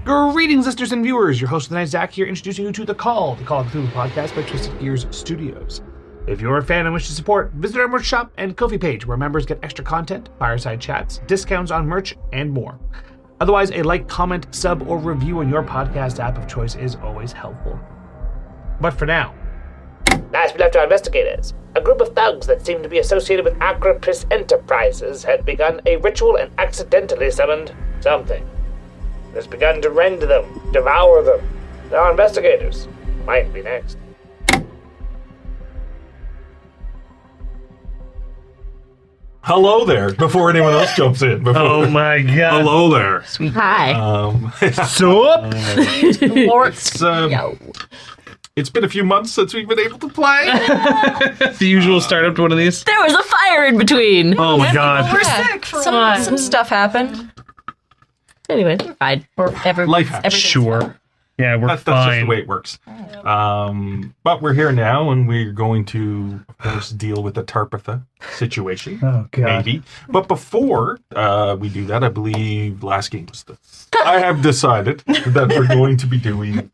Greetings, listeners and viewers. Your host of the night, Zach, here, introducing you to The Call of Cthulhu podcast by Twisted Ears Studios. If you're a fan and wish to support, visit our merch shop and Ko-fi page, where members get extra content, fireside chats, discounts on merch, and more. Otherwise, a like, comment, sub, or review on your podcast app of choice is always helpful. But for now, last we left our investigators, a group of thugs that seemed to be associated with Acropris Enterprises had begun a ritual and accidentally summoned something. It has begun to rend them, devour them. Our investigators might be next. Hello there, before anyone else jumps in. Oh my god. Hello there. Sweet. Hi. It's been a few months since we've been able to play. The usual startup to one of these. There was a fire in between. Oh my god. We're sick for Some stuff happened. Anyway, we're fine. Life happens. Sure. Yeah, we're That's fine. just the way it works. But we're here now, and we're going to, of course, deal with the Tarpatha situation. Oh god. Maybe. But before we do that, I believe last game was this. I have decided that we're going to be doing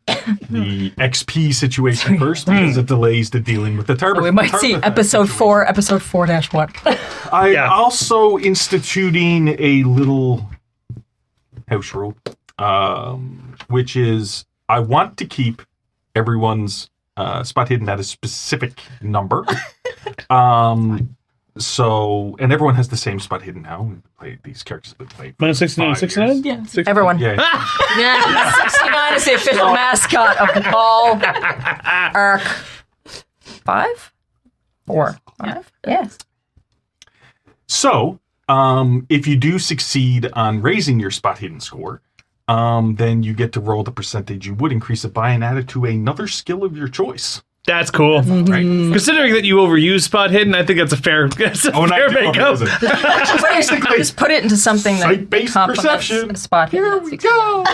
the XP situation first because it delays the dealing with the Tarpatha. So we might see episode 4-1. I'm also instituting a little house rule, which is I want to keep everyone's spot hidden at a specific number. So, and everyone has the same spot hidden now. We played these characters have been played. Minus 69, 69? Yeah, 69. everyone. Yeah. Yeah, 69 is the official mascot of the call. Arc. 5? 4. 5? Yes. So, if you do succeed on raising your spot hidden score, then you get to roll the percentage you would increase it by and add it to another skill of your choice. That's cool. Right? Considering that you overuse spot hidden, I think that's a fair makeup. Just put it into something that Sight-based complements perception. a spot. Here we go.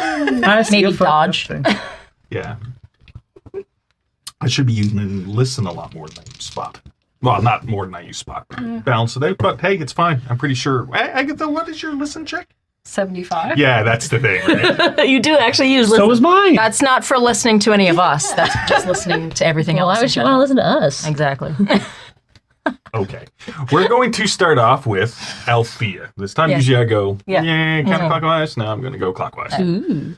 Maybe dodge. Yeah. I should be using listen a lot more than I use spot. Well, not more than I use spot. Balance it out, but hey, it's fine. I'm pretty sure. Agatha, what is your listen check? 75. Yeah, that's the thing, right? You do actually use So listen. was mine. That's not for listening to any of us. That's just listening to everything Well, else. why would you want to listen to us? Exactly. Okay. We're going to start off with Althea. This time, Yeah. usually I go, Yeah. counterclockwise. Now I'm going to go clockwise. Ooh.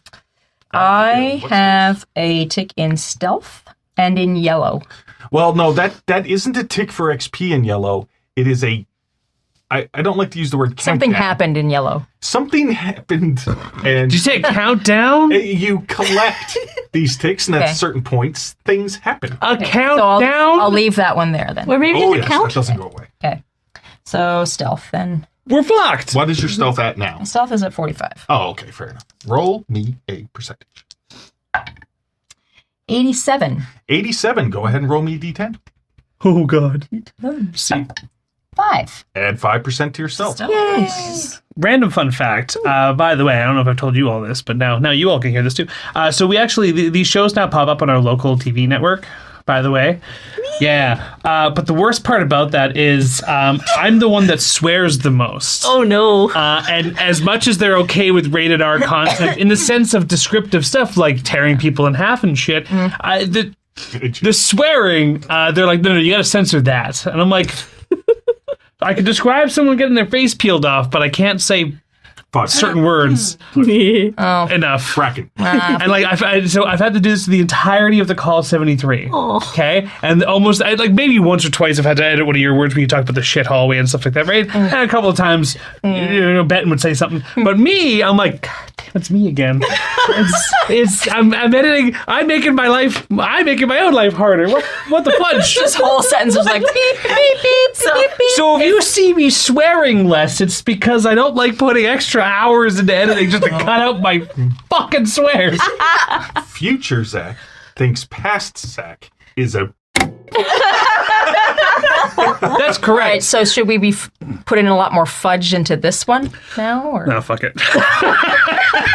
I What's have a tick in stealth and in yellow. Well, no, that isn't a tick for XP in yellow. It is a... I don't like to use the word Something countdown. happened in yellow. Something happened, and Did you say countdown? you collect these ticks, and Okay. at certain points, things happen. A So countdown? I'll leave that one there then. Or maybe Oh, the yes, count. that doesn't go away. Okay. So stealth then. We're fucked. What is your stealth at now? Stealth is at 45. Oh, okay, fair enough. Roll me a percentage. 87. 87. Go ahead and roll me a d10. Oh god. See. 5. Add 5% to yourself. Yes. Random fun fact. By the way, I don't know if I've told you all this, but now you all can hear this too. So we actually these shows now pop up on our local TV network. By the way, yeah. But the worst part about that is I'm the one that swears the most. Oh no. And as much as they're okay with rated R content in the sense of descriptive stuff like tearing people in half and shit, the swearing, they're like, no, you got to censor that. And I'm like. I could describe someone getting their face peeled off, but I can't say Fuck. certain words enough. Bracken. And like I've had to do this the entirety of the call 73. Okay, and almost like maybe once or twice I've had to edit one of your words when you talk about the shit hallway and stuff like that, right? And a couple of times, Benton would say something, but me, I'm like, God damn, it's me again. I'm editing. I'm making my own life harder. What the fudge? This whole sentence was like beep, beep, beep. So if you see me swearing less, it's because I don't like putting extra hours into editing just to cut out my fucking swears. Future Zach thinks past Zach is a... That's correct. Right, so should we be putting a lot more fudge into this one now? Or? No, fuck it.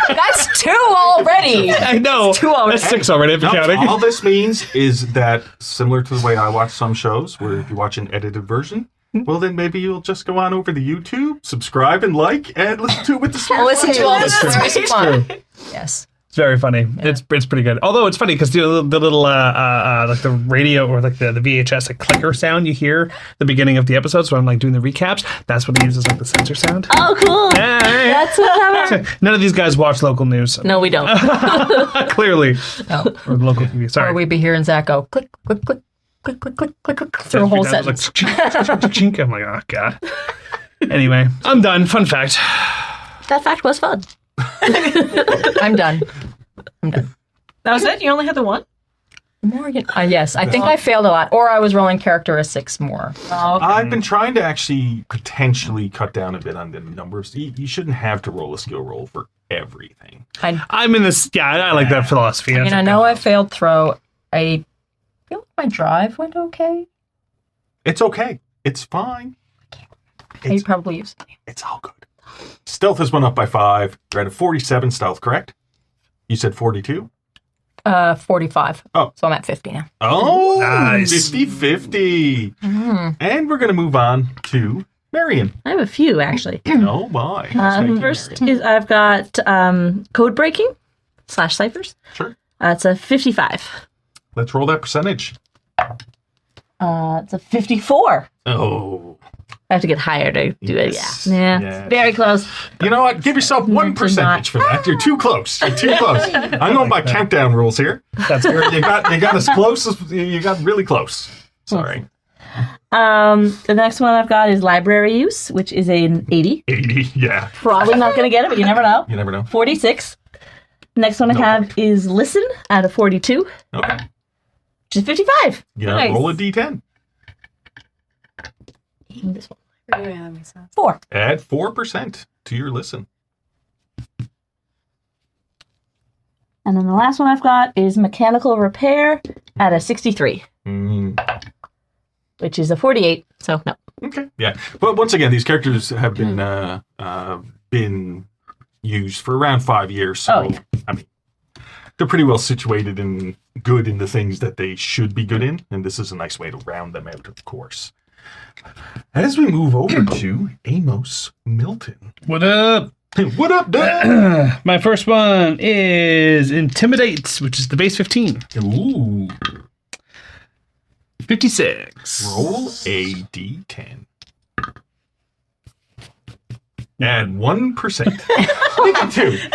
That's 2 already. I know. 2 already. That's 6 already, if you're No, counting. all this means is that, similar to the way I watch some shows, where if you watch an edited version, well, then maybe you'll just go on over to YouTube, subscribe and like, and listen to it with the smart Listen to all this That's crazy true. fun. Yes. It's very funny. It's pretty good. Although it's funny because the little like the radio or like the VHS like clicker sound you hear at the beginning of the episode. So I'm like doing the recaps. That's what he uses like the censor sound. Oh, cool. That's what happened. None of these guys watch local news. No, we don't. Clearly. No. Or local TV. Sorry. Or we'd be hearing Zach go click, click, click, click, click, click, click, click through a whole sentence. Chink. I'm like, oh god. Anyway, I'm done. Fun fact. That fact was fun. I'm done. That was it? You only had the one? Morgan. Yes, I think I failed a lot. Or I was rolling characteristics more. Oh, okay. I've been trying to actually potentially cut down a bit on the numbers. You shouldn't have to roll a skill roll for everything. I'm in this. Yeah, I like that philosophy. I mean, I know I failed throw. I feel like my drive went okay. It's okay. It's fine. I probably used it. It's all good. Stealth has went up by 5. You're at a 47 stealth, correct? You said 42? 45. Oh. So I'm at 50 now. Oh, Nice. 50-50. And we're going to move on to Marion. I have a few, actually. Oh, my. Thank you, First Marion. is I've got code breaking / ciphers. Sure. It's a 55. Let's roll that percentage. It's a 54. Oh. I have to get higher to do Yes. it. Yeah. Yes. Very close. You know what? Give yourself 1 percentage for that. You're too close. You're too close. I'm going by countdown rules here. That's good. You got as close as you got really close. Sorry. The next one I've got is library use, which is an 80. 80. Yeah. Probably not going to get it, but you never know. You never know. 46. Next one I No have point. is listen at a 42, Okay. which is 55. Yeah. Nice. Roll a d10. This one. Oh, yeah, that makes sense. 4. Add 4% to your listen. And then the last one I've got is mechanical repair at a 63, which is a 48. So no. Okay. Yeah. But once again, these characters have been used for around 5 years. So, Oh, yeah. I mean, they're pretty well situated and good in the things that they should be good in. And this is a nice way to round them out, of course. As we move over to Amos Milton. What up? What up, Dad? My first one is intimidate, which is the base 15. Ooh. 56. Roll a d10. Add 1%. You get 2. You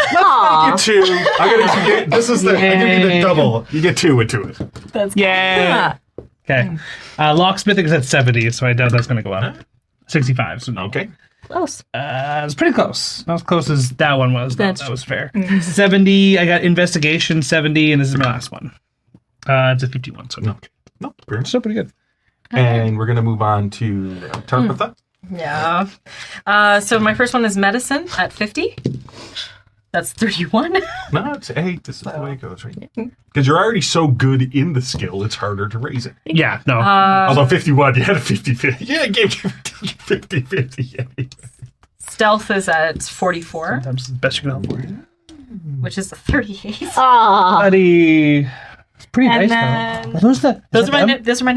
get 2. This is the. I give you the double. You get 2 into it. Yeah. Okay. Locksmithing is at 70, so I doubt that's going to go up. 65. So no. Okay. Close. It's pretty close. Not as close as that one was. That's That was fair. 70. I got investigation 70, and this is my last one. It's a 51. So no. Okay. No, fair. Still pretty good. And we're going to move on to Tarpatha. Yeah. So my first one is medicine at 50. That's 31. No, it's 8. This is the way it goes, right? Because you're already so good in the skill, it's harder to raise it. Yeah. No. Although 51, you had a 50-50. Yeah, I gave you 50-50. Stealth is at 44, Sometimes it's the best you can hope for. which is a 38. Ah. Buddy. It's pretty And nice, then- though. Those are Those are my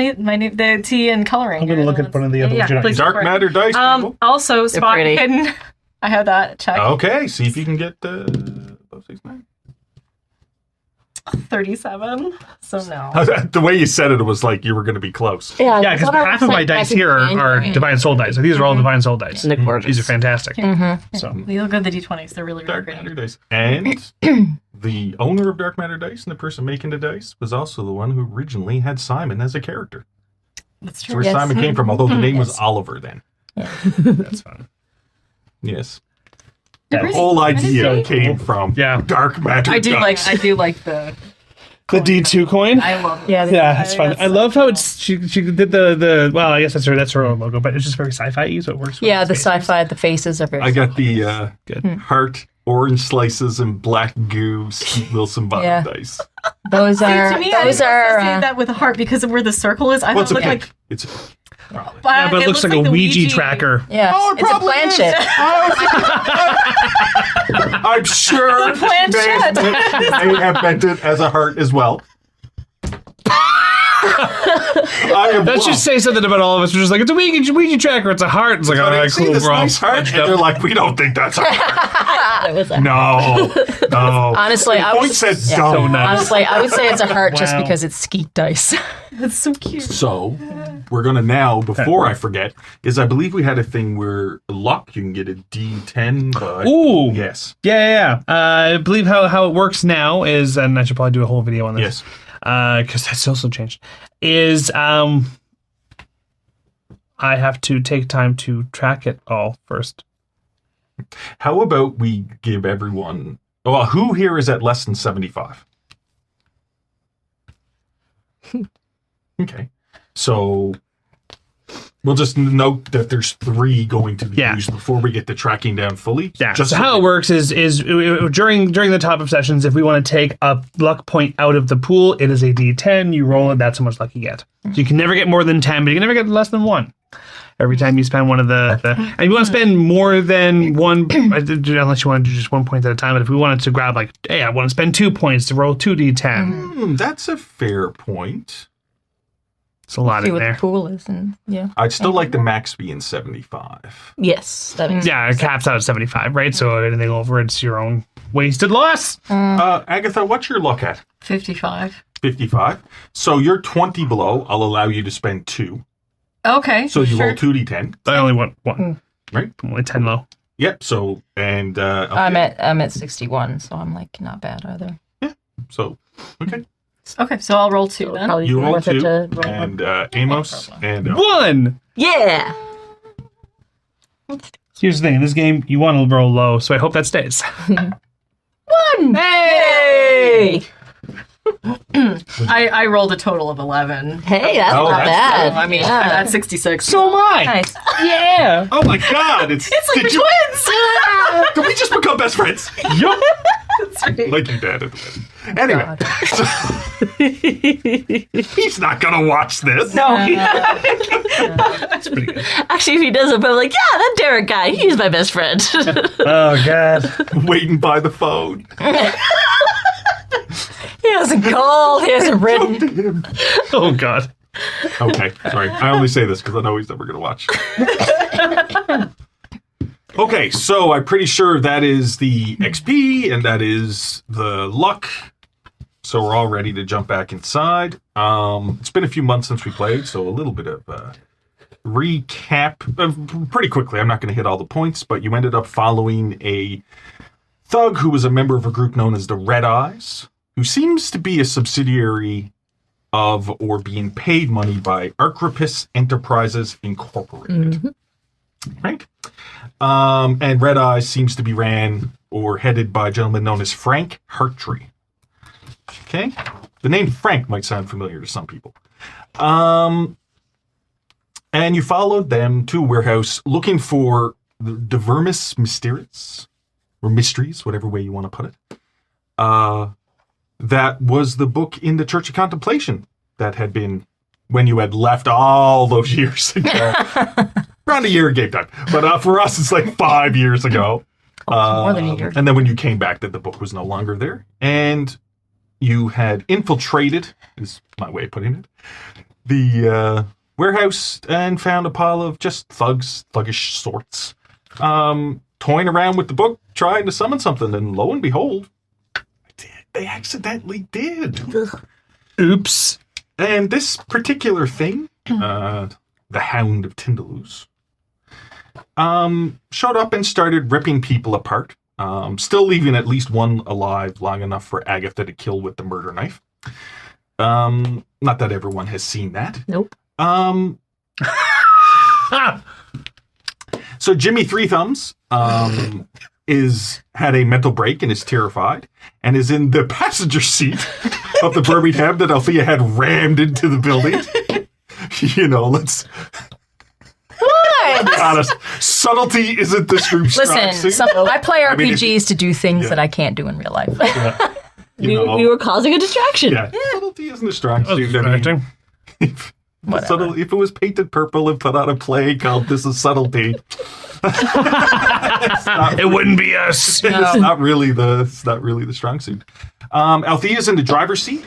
the T and coloring. I'm going to look at one of the other ones. You're not please using. go Dark for it. matter dice, people. Also, spot pretty. hidden. I have that check. Okay, see if you can get both 6, 9. 37. So no. The way you said it was like you were going to be close. Yeah, Yeah, because half of my dice here are Divine Soul dice. So these are all Divine Soul dice. And they're gorgeous. These are fantastic. So You look at the D20s. They're really, really Dark pretty. matter dice. And the owner of Dark matter dice and the person making the dice was also the one who originally had Simon as a character. That's That's true. where Yes. Simon came from, although the name was Oliver then. that's fun. Yes. They're The pretty. whole idea so came cool. from Yeah. Dark matter I do dice. like the. The D2 coin? I love it. Yeah, It's fun. I love how it's she did the well, I guess that's her own logo, but it's just very sci-fi, so it works. with Yeah, the space. sci-fi, the faces are very. I got the Good. heart, orange slices, and black goo Steve Wilson bottom Yeah. dice. Those are. To me, I those associate are. that with a heart because of where the circle is. I What's thought a it looked pick? like. It's a probably. Yeah, but it looks like a the Ouija tracker. Yeah, Oh, it it's a probably planchette. I'm sure The planchette. they have meant it as a heart as well. I am That should say something about all of us. We're just like, it's a Ouija tracker, it's a heart. It's like, all right, see cool, this bro. nice heart, and they're like, we don't think that's a heart. It was a No, No. Honestly, I Point was said yeah. dumb. So nice. Honestly, I would say it's a heart just Wow. because it's skeet dice. That's so cute. So we're gonna now, before I forget, is I believe we had a thing where luck you can get a D10. But Ooh. yes, Yeah. I believe how it works now is, and I should probably do a whole video on this. yes. Because that's also changed. Is I have to take time to track it all first. How about we give everyone? Well, who here is at less than 75? Okay, so we'll just note that there's 3 going to be Yeah. used before we get the tracking down fully. Yeah. Just So how it works is during the top of sessions, if we want to take a luck point out of the pool, it is a D10. You roll it. That's how much luck you get. So you can never get more than 10, but you can never get less than 1. Every time you spend one of the and you want to spend more than 1, unless you want to do just 1 point at a time. But if we wanted to grab like, hey, I want to spend 2 points to roll 2 D10. That's a fair point. It's a lot See in what there. the pool is, and yeah. I'd still like the max being 75. Yes, that makes Yeah, it caps out at 75, right? So anything over, it's your own wasted loss. Agatha, what's your luck at? 55. 55. So you're 20 below. I'll allow you to spend 2. Okay. So you sure. roll 2d10, I only want 1. right? I'm only 10 low. Yep. So and I'm at 61, so I'm like not bad either. so okay. Okay, so I'll roll 2 then. probably You roll worth it 2, to roll and Amos and 1! Yeah. Here's the thing. In this game, you want to roll low, so I hope that stays. 1. Hey. I rolled a total of 11. Hey, that's Oh, not that's bad. I mean, yeah. that's 66. So am I. Nice. Yeah. oh my God! It's like did we're twins! Can we just become best friends? Yup. Like your dad at the end. Anyway, he's not gonna watch this. No. That's pretty good. Actually, if he doesn't, but I'm like, yeah, that Derek guy, he's my best friend. Oh, God. Waiting by the phone. He hasn't called. He hasn't written. Oh, God. Okay, sorry. I only say this because I know he's never gonna watch. Okay, so I'm pretty sure that is the XP and that is the luck. So we're all ready to jump back inside. It's been a few months since we played, so a little bit of recap. Pretty quickly, I'm not going to hit all the points, but you ended up following a thug who was a member of a group known as the Red Eyes, who seems to be a subsidiary of or being paid money by Archripus Enterprises Incorporated. Right? And Red Eyes seems to be ran or headed by a gentleman known as Frank Hartree. Okay? The name Frank might sound familiar to some people. And you followed them to a warehouse looking for the Vermis Mysteries, or Mysteries, whatever way you want to put it. That was the book in the Church of Contemplation that had been when you had left all those years ago. Around a year game time. But for us, it's like 5 years ago. More than a year. And then when you came back, that the book was no longer there. And you had infiltrated, is my way of putting it, the warehouse and found a pile of just thuggish sorts, toying around with the book, trying to summon something. And lo and behold, they accidentally did. Oops. And this particular thing, the Hound of Tyndalouse, showed up and started ripping people apart, still leaving at least one alive long enough for Agatha to kill with the murder knife. Not that everyone has seen that. Nope. So Jimmy Three Thumbs had a mental break and is terrified and is in the passenger seat of the Birmingham that Althea had rammed into the building. You know, let's be honest. Subtlety isn't this group's strong Listen, suit. I play I mean, RPGs to do things yeah. that I can't do in real life. You know, We were causing a distraction. yeah, subtlety isn't a strong That was suit. I mean, distracting. if it was painted purple and put on a play called "This Is Subtlety," It wouldn't be us. it's not really the strong suit. Althea's in the driver's seat,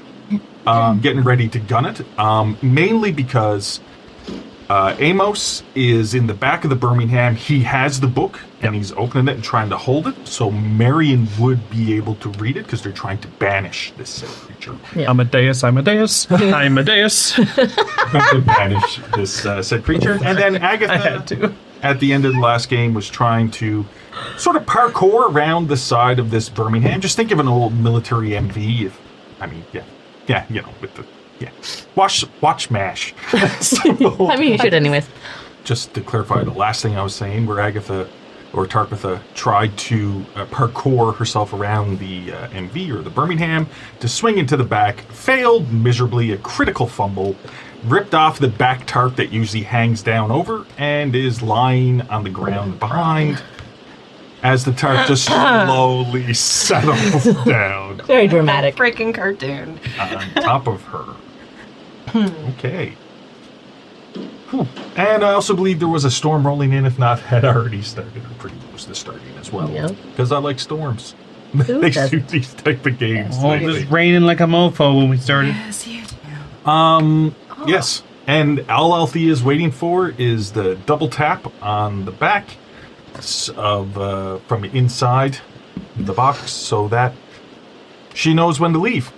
getting ready to gun it, mainly because Amos is in the back of the Birmingham. He has the book, and he's opening it and trying to hold it. So Marion would be able to read it because they're trying to banish this said creature. Amadeus, Amadeus, Amadeus. To banish this said creature. And then Agatha, I had to. at the end of the last game, was trying to sort of parkour around the side of this Birmingham. Just think of an old military MV. Yeah, with the... Yeah. Watch MASH. I mean, you should anyways. Just to clarify the last thing I was saying, where Agatha or Tarpatha tried to parkour herself around the MV or the Birmingham to swing into the back, failed miserably, a critical fumble, ripped off the back tarp that usually hangs down over, and is lying on the ground behind as the tarp just slowly settles down Very dramatic. Freaking cartoon. on top of her. Okay. Whew. And I also believe there was a storm rolling in, if not had already started, or pretty close to starting as well. Yep. Because I like storms. Who They doesn't? suit these type of games. Oh, it was raining like a mofo when we started. Yes, you do. Yes. And all Althea is waiting for is the double tap on the back of from inside the box so that she knows when to leave.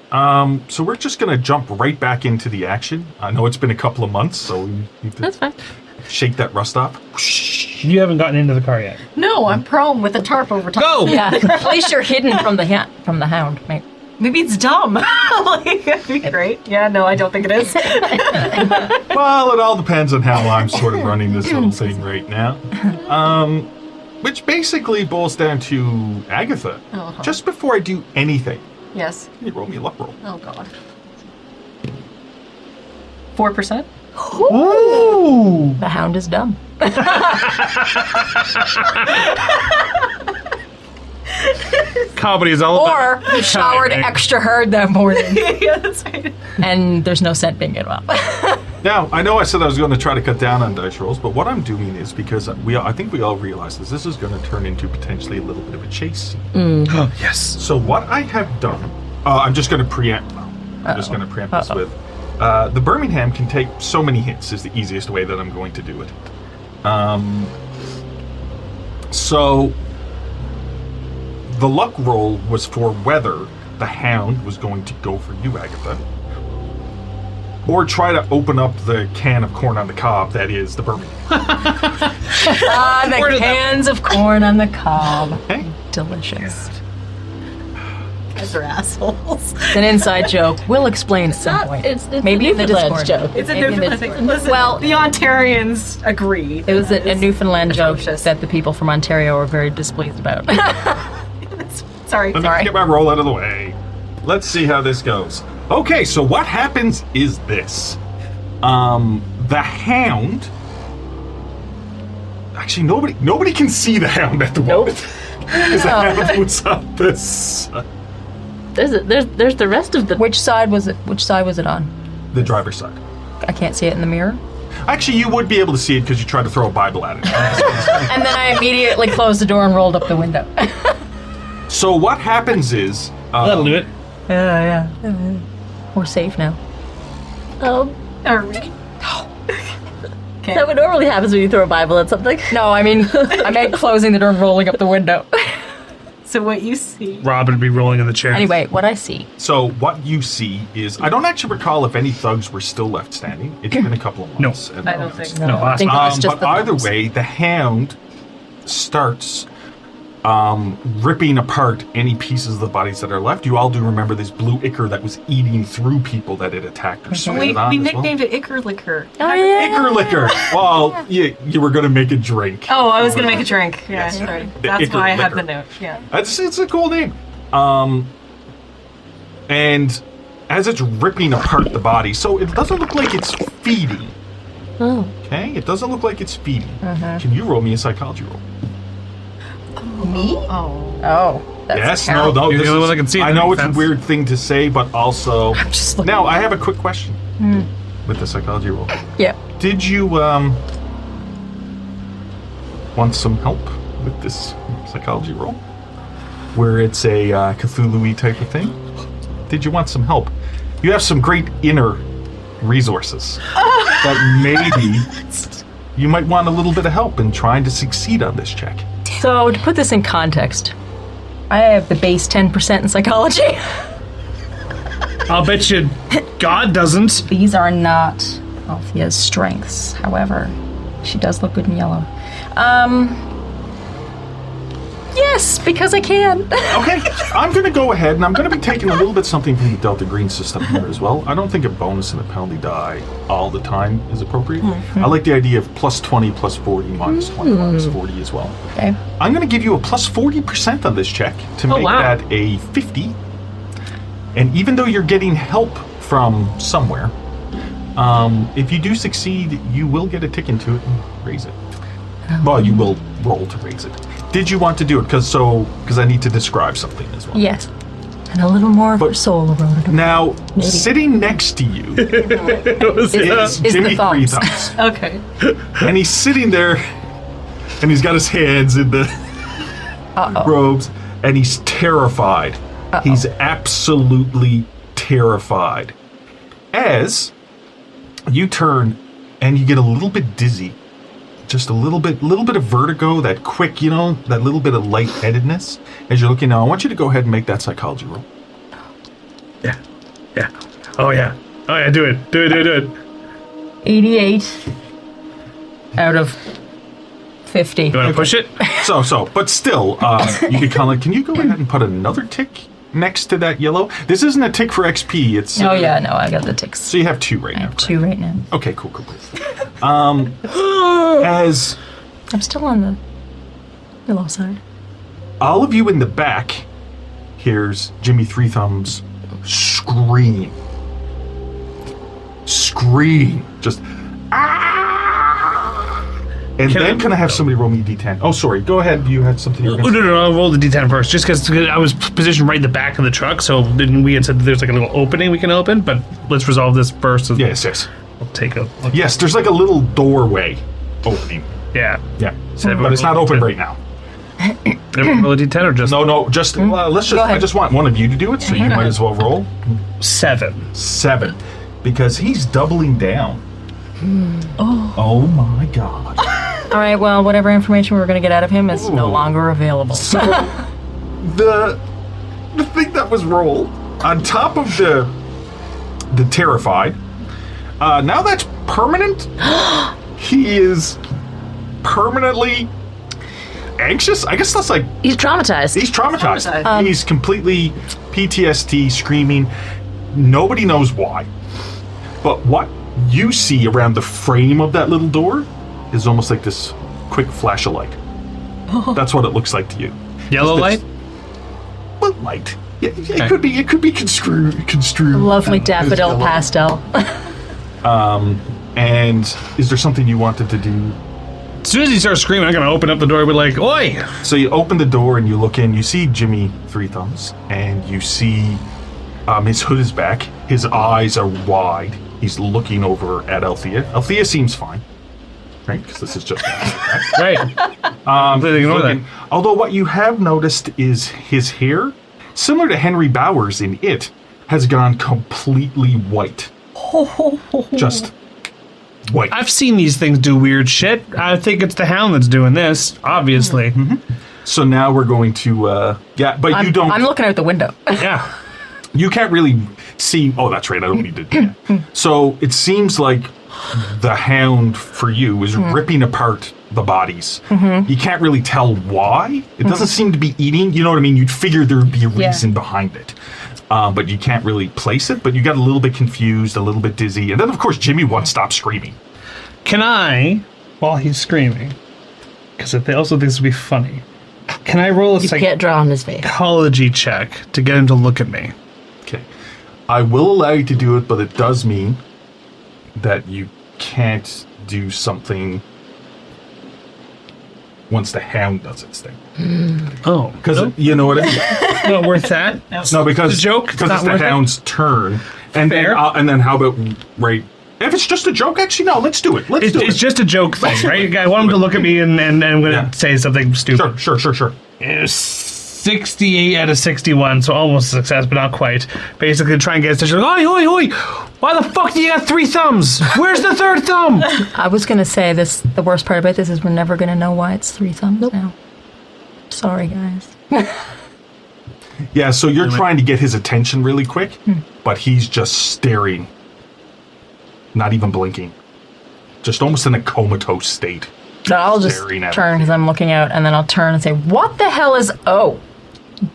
So we're just going to jump right back into the action. I know it's been a couple of months, so we need to That's fine. shake that rust off. You haven't gotten into the car yet. No, I'm prone with a tarp over top. Go! Yeah, at least you're hidden from the hound, mate. Maybe it's dumb. Like, that'd be great. Yeah, no, I don't think it is. Well, it all depends on how I'm sort of running this little thing right now. Which basically boils down to Agatha. Uh-huh. Just before I do anything, Yes. can you roll me a luck roll? Oh, God. 4%? Ooh! The hound is dumb. Comedy is all Or about you showered timing. extra hard that morning, Yeah, that's right. and there's no scent being involved. Now, I know I said I was going to try to cut down on dice rolls, but what I'm doing is because I think we all realize this is going to turn into potentially a little bit of a chase scene. Oh, yes. So what I have done, I'm just going to preempt now. I'm just going to preempt this with, the Birmingham can take so many hits is the easiest way that I'm going to do it. So the luck roll was for whether the hound was going to go for you, Agatha, or try to open up the can of corn on the cob that is the Birmingham. The cans of corn on the cob. Hey? Delicious. Guys are assholes. It's an inside joke. We'll explain at some point. It's Maybe a in the Newfoundland Discord. joke. It's a Maybe in the Newfoundland thing. Discord. Listen, Well, the Ontarians agree. it was a Newfoundland joke atrocious. that the people from Ontario were very displeased about. Sorry. Let me get my roll out of the way. Let's see how this goes. Okay, so what happens is this. The hound... Actually, nobody can see the hound at the moment. Because the hound was on this... There's the rest of the. Which side was it? Which side was it on? the driver's side. I can't see it in the mirror. Actually, you would be able to see it because you tried to throw a Bible at it. And then I immediately closed the door and rolled up the window. So what happens is... That'll do it. Yeah. We're safe now. Are we? Is that what normally happens when you throw a Bible at something? No, I mean, I meant closing the door and rolling up the window. So what you see? Robin would be rolling in the chair. Anyway, what I see. So what you see is... I don't actually recall if any thugs were still left standing. It's been a couple of No. months. I don't think No, so. last think it was just But the either thugs. way, the hound starts ripping apart any pieces of the bodies that are left. You all do remember this blue ichor that was eating through people that it attacked or We swatted on as well? nicknamed it Ichor Liquor. Oh, yeah. Ichor liquor. Well, you were going to make a drink. Oh, I was gonna make a drink. Yeah, Yes. sorry. The That's Ichor why I have Liquor. the note. Yeah. It's a cool name. And as it's ripping apart the body, so it doesn't look like it's feeding. Oh. Okay, it doesn't look like it's feeding. Can you roll me a psychology roll? Oh, that's Yes, terrible. no. You're This the only is, one that can see it, I that know makes it's sense. a weird thing to say, but also. just looking. Now I have a quick question with the psychology roll. Yeah. Did you want some help with this psychology roll, where it's a Cthulhu-y type of thing? Did you want some help? You have some great inner resources. that maybe you might want a little bit of help in trying to succeed on this check. So, to put this in context, I have the base 10% in psychology. I'll bet you God doesn't. These are not Althea's strengths. However, she does look good in yellow. Yes, because I can. Okay, I'm going to go ahead and I'm going to be taking a little bit something from the Delta Green system here as well. I don't think a bonus and a penalty die all the time is appropriate. I like the idea of plus 20, plus 40, minus 20, minus 40 as well. Okay. I'm going to give you a plus 40% on this check to make that a 50. And even though you're getting help from somewhere, if you do succeed, you will get a tick into it and raise it. Well, you will roll to raise it. Did you want to do it? Because I need to describe something as well. Yes. And a little more of her soul eroded. Now, sitting next to you is Jimmy the Three thumbs. Thumbs. Okay. And he's sitting there, and he's got his hands in the robes, and he's terrified. He's absolutely terrified. As you turn, and you get a little bit dizzy. Just a little bit of vertigo, that quick, that little bit of lightheadedness. As you're looking now, I want you to go ahead and make that psychology roll. Yeah. Oh yeah, do it. 88 out of 50. You want to push it? But still, you could kind of can you go ahead and put another tick next to that yellow? This isn't a tick for XP, it's... Oh yeah, no, I got the ticks. So you have 2 right I now. have 2 right now. Okay, cool. As I'm still on the low side. all of you in the back hears Jimmy Three Thumbs scream. Just and then can I have somebody roll me a d10? Oh, sorry. Go ahead. You had something you were going to say. No. I'll roll the D10 first, just because I was positioned right in the back of the truck. So then we had said there's like a little opening we can open, but let's resolve this first. Yes. I'll take a. Yes, there's like a little doorway opening. Yeah. So but it's not open right now. Everyone roll a D10 or just No. Just let's just. I just want one of you to do it, so you might as well roll 7. 7, because he's doubling down. Oh my God. All right, well, whatever information we were going to get out of him is no longer available. So the thing that was rolled on top of the terrified, now that's permanent. He is permanently anxious. I guess that's like He's traumatized. he's traumatized. He's completely PTSD, screaming. Nobody knows why. But what you see around the frame of that little door is almost like this quick flash of light. That's what it looks like to you. Yellow light? What light? Yeah, it could be construed. Lovely daffodil pastel. And is there something you wanted to do? As soon as he starts screaming, I'm going to open up the door and be like, oi! So you open the door and you look in. You see Jimmy Three Thumbs, and you see his hood is back. His eyes are wide. He's looking over at Althea. Althea seems fine, right? Because this is just Right. Completely ignore that. Although what you have noticed is his hair, similar to Henry Bowers in It, has gone completely white. Just white. I've seen these things do weird shit. I think it's the hound that's doing this, obviously. So now we're going to, but you don't. I'm looking out the window. Yeah. You can't really see. Oh, that's right. I don't need to do that. So it seems like the hound for you is ripping apart the bodies. You can't really tell why. It doesn't seem to be eating. You know what I mean? You'd figure there'd be a reason behind it. But you can't really place it. But you got a little bit confused, a little bit dizzy. And then, of course, Jimmy won't stop screaming. Can I, while he's screaming, because I also think this would be funny, can I roll a You can't draw on his face. psychology check to get him to look at me? Okay. I will allow you to do it, but it does mean that you can't do something once the hound does its thing. Oh. Because you know what I mean? Not worth that? No, because It's a joke? Because Not it's the worth it? hound's turn, and Fair. then how about right? If it's just a joke, actually, no. Let's do it. Let's do it. It's just a joke thing, right? I want him to look at me and I'm going to say something stupid. Sure. 6. 68 out of 61, so almost a success, but not quite. Basically, try and get his attention. Oi, oi, oi! Why the fuck do you got 3 thumbs? Where's the 3rd thumb? I was going to say this. The worst part about this is we're never going to know why it's 3 thumbs now. Sorry, guys. Yeah, so you're trying to get his attention really quick, but he's just staring. Not even blinking. Just almost in a comatose state. So I'll just Staring at turn because I'm looking out, and then I'll turn and say, "What the hell is? Oh,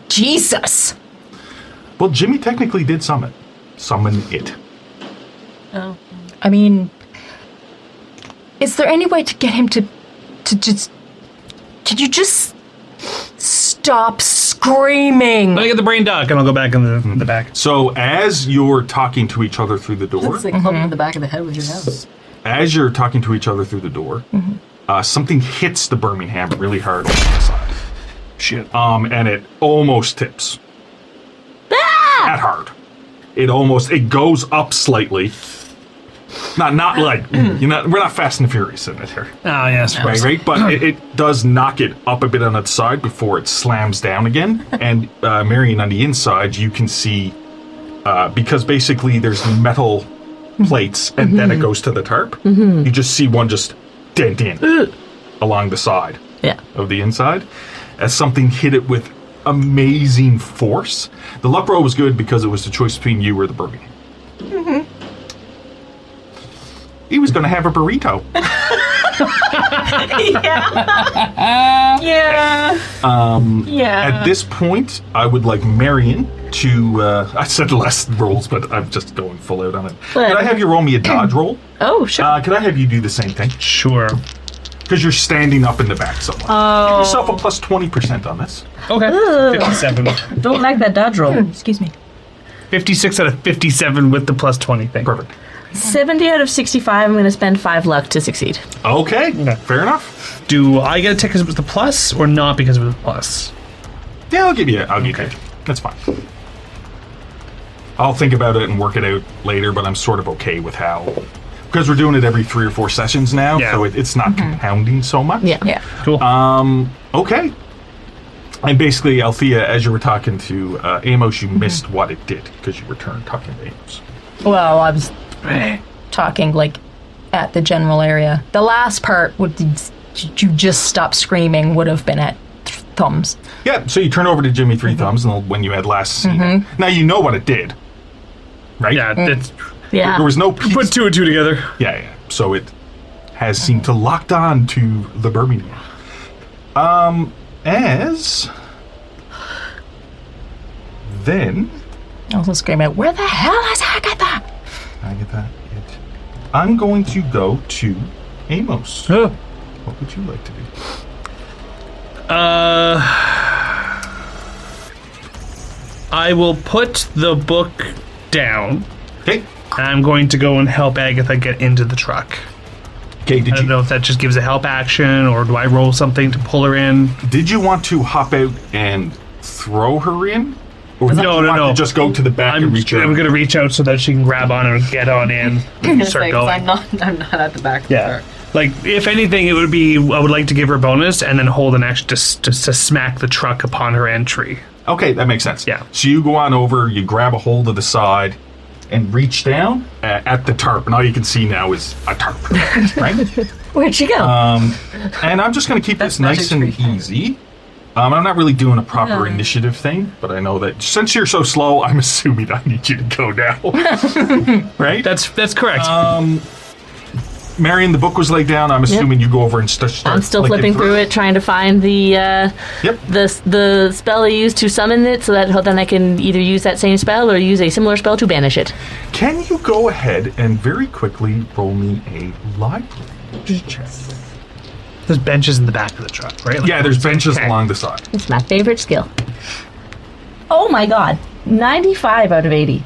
Jesus!" Well, Jimmy technically did summon it. Oh. I mean, is there any way to get him to just? Could you just stop screaming? Let me get the brain duck, and I'll go back in the back. So as you're talking to each other through the door, It's like clubbing in the back of the head with your nose. as you're talking to each other through the door, something hits the Birmingham really hard on the side. Shit. And it almost tips. That hard. It goes up slightly. Not like we're not Fast and Furious in it here. Oh, yes. Right? But it does knock it up a bit on its side before it slams down again. And Marion, on the inside, you can see because basically there's metal plates and then it goes to the tarp. You just see one just dent in along the side of the inside as something hit it with amazing force. The luck roll was good because it was the choice between you or the Birmingham. He was going to have a burrito. Yeah. At this point, I would like Marion to... I said less rolls, but I'm just going full out on it. Could I have you roll me a dodge roll? Oh, sure. Could I have you do the same thing? Sure. Because you're standing up in the back somewhere. Give yourself a plus 20% on this. Okay. 57. Don't like that dodge roll. Excuse me. 56 out of 57 with the plus 20 thing. Perfect. 70 out of 65, I'm going to spend 5 luck to succeed. Okay, Okay. fair enough. Do I get a tick because it was the plus or not because it was the plus? Yeah, I'll give you it. That's fine. I'll think about it and work it out later, but I'm sort of okay with how... Because we're doing it every 3 or 4 sessions now, so it's not compounding so much. Yeah. Cool. Okay. And basically, Althea, as you were talking to Amos, you missed what it did because you were talking to Amos. Well, I was talking like at the general area. The last part would you just stop screaming would have been at thumbs. Yeah, so you turn over to Jimmy Three Thumbs and when you had last seen it. Now you know what it did, right? Yeah, it's Yeah. There was no piece. put 2 and 2 together. Yeah. So it has seemed to locked on to the Birmingham. Then I was screaming out, "Where the hell is Agatha?" I get that. I'm going to go to Amos. Oh. What would you like to do? I will put the book down. Okay. I'm going to go and help Agatha get into the truck. Okay. I don't know if that just gives a help action or do I roll something to pull her in? Did you want to hop out and throw her in? Or did you want to just go to the back I'm and reach out? going to reach out so that she can grab on and get on in and start going. I'm not at the back. Yeah. Like, if anything, it would be, I would like to give her a bonus and then hold an action to smack the truck upon her entry. Okay, that makes sense. Yeah. So you go on over, you grab a hold of the side, and reach down at the tarp. And all you can see now is a tarp, right? Where'd she go? And I'm just going to keep this nice and easy. I'm not really doing a proper initiative thing, but I know that since you're so slow, I'm assuming I need you to go now. Right? That's correct. Marion, the book was laid down. I'm assuming you go over and start I'm still flicking flipping through it, trying to find the the spell I used to summon it, so that then I can either use that same spell or use a similar spell to banish it. Can you go ahead and very quickly roll me a library check? There's benches in the back of the truck, right? Like, Yeah, there's benches Okay. along the side. It's my favorite skill. Oh my god. 95 out of 80.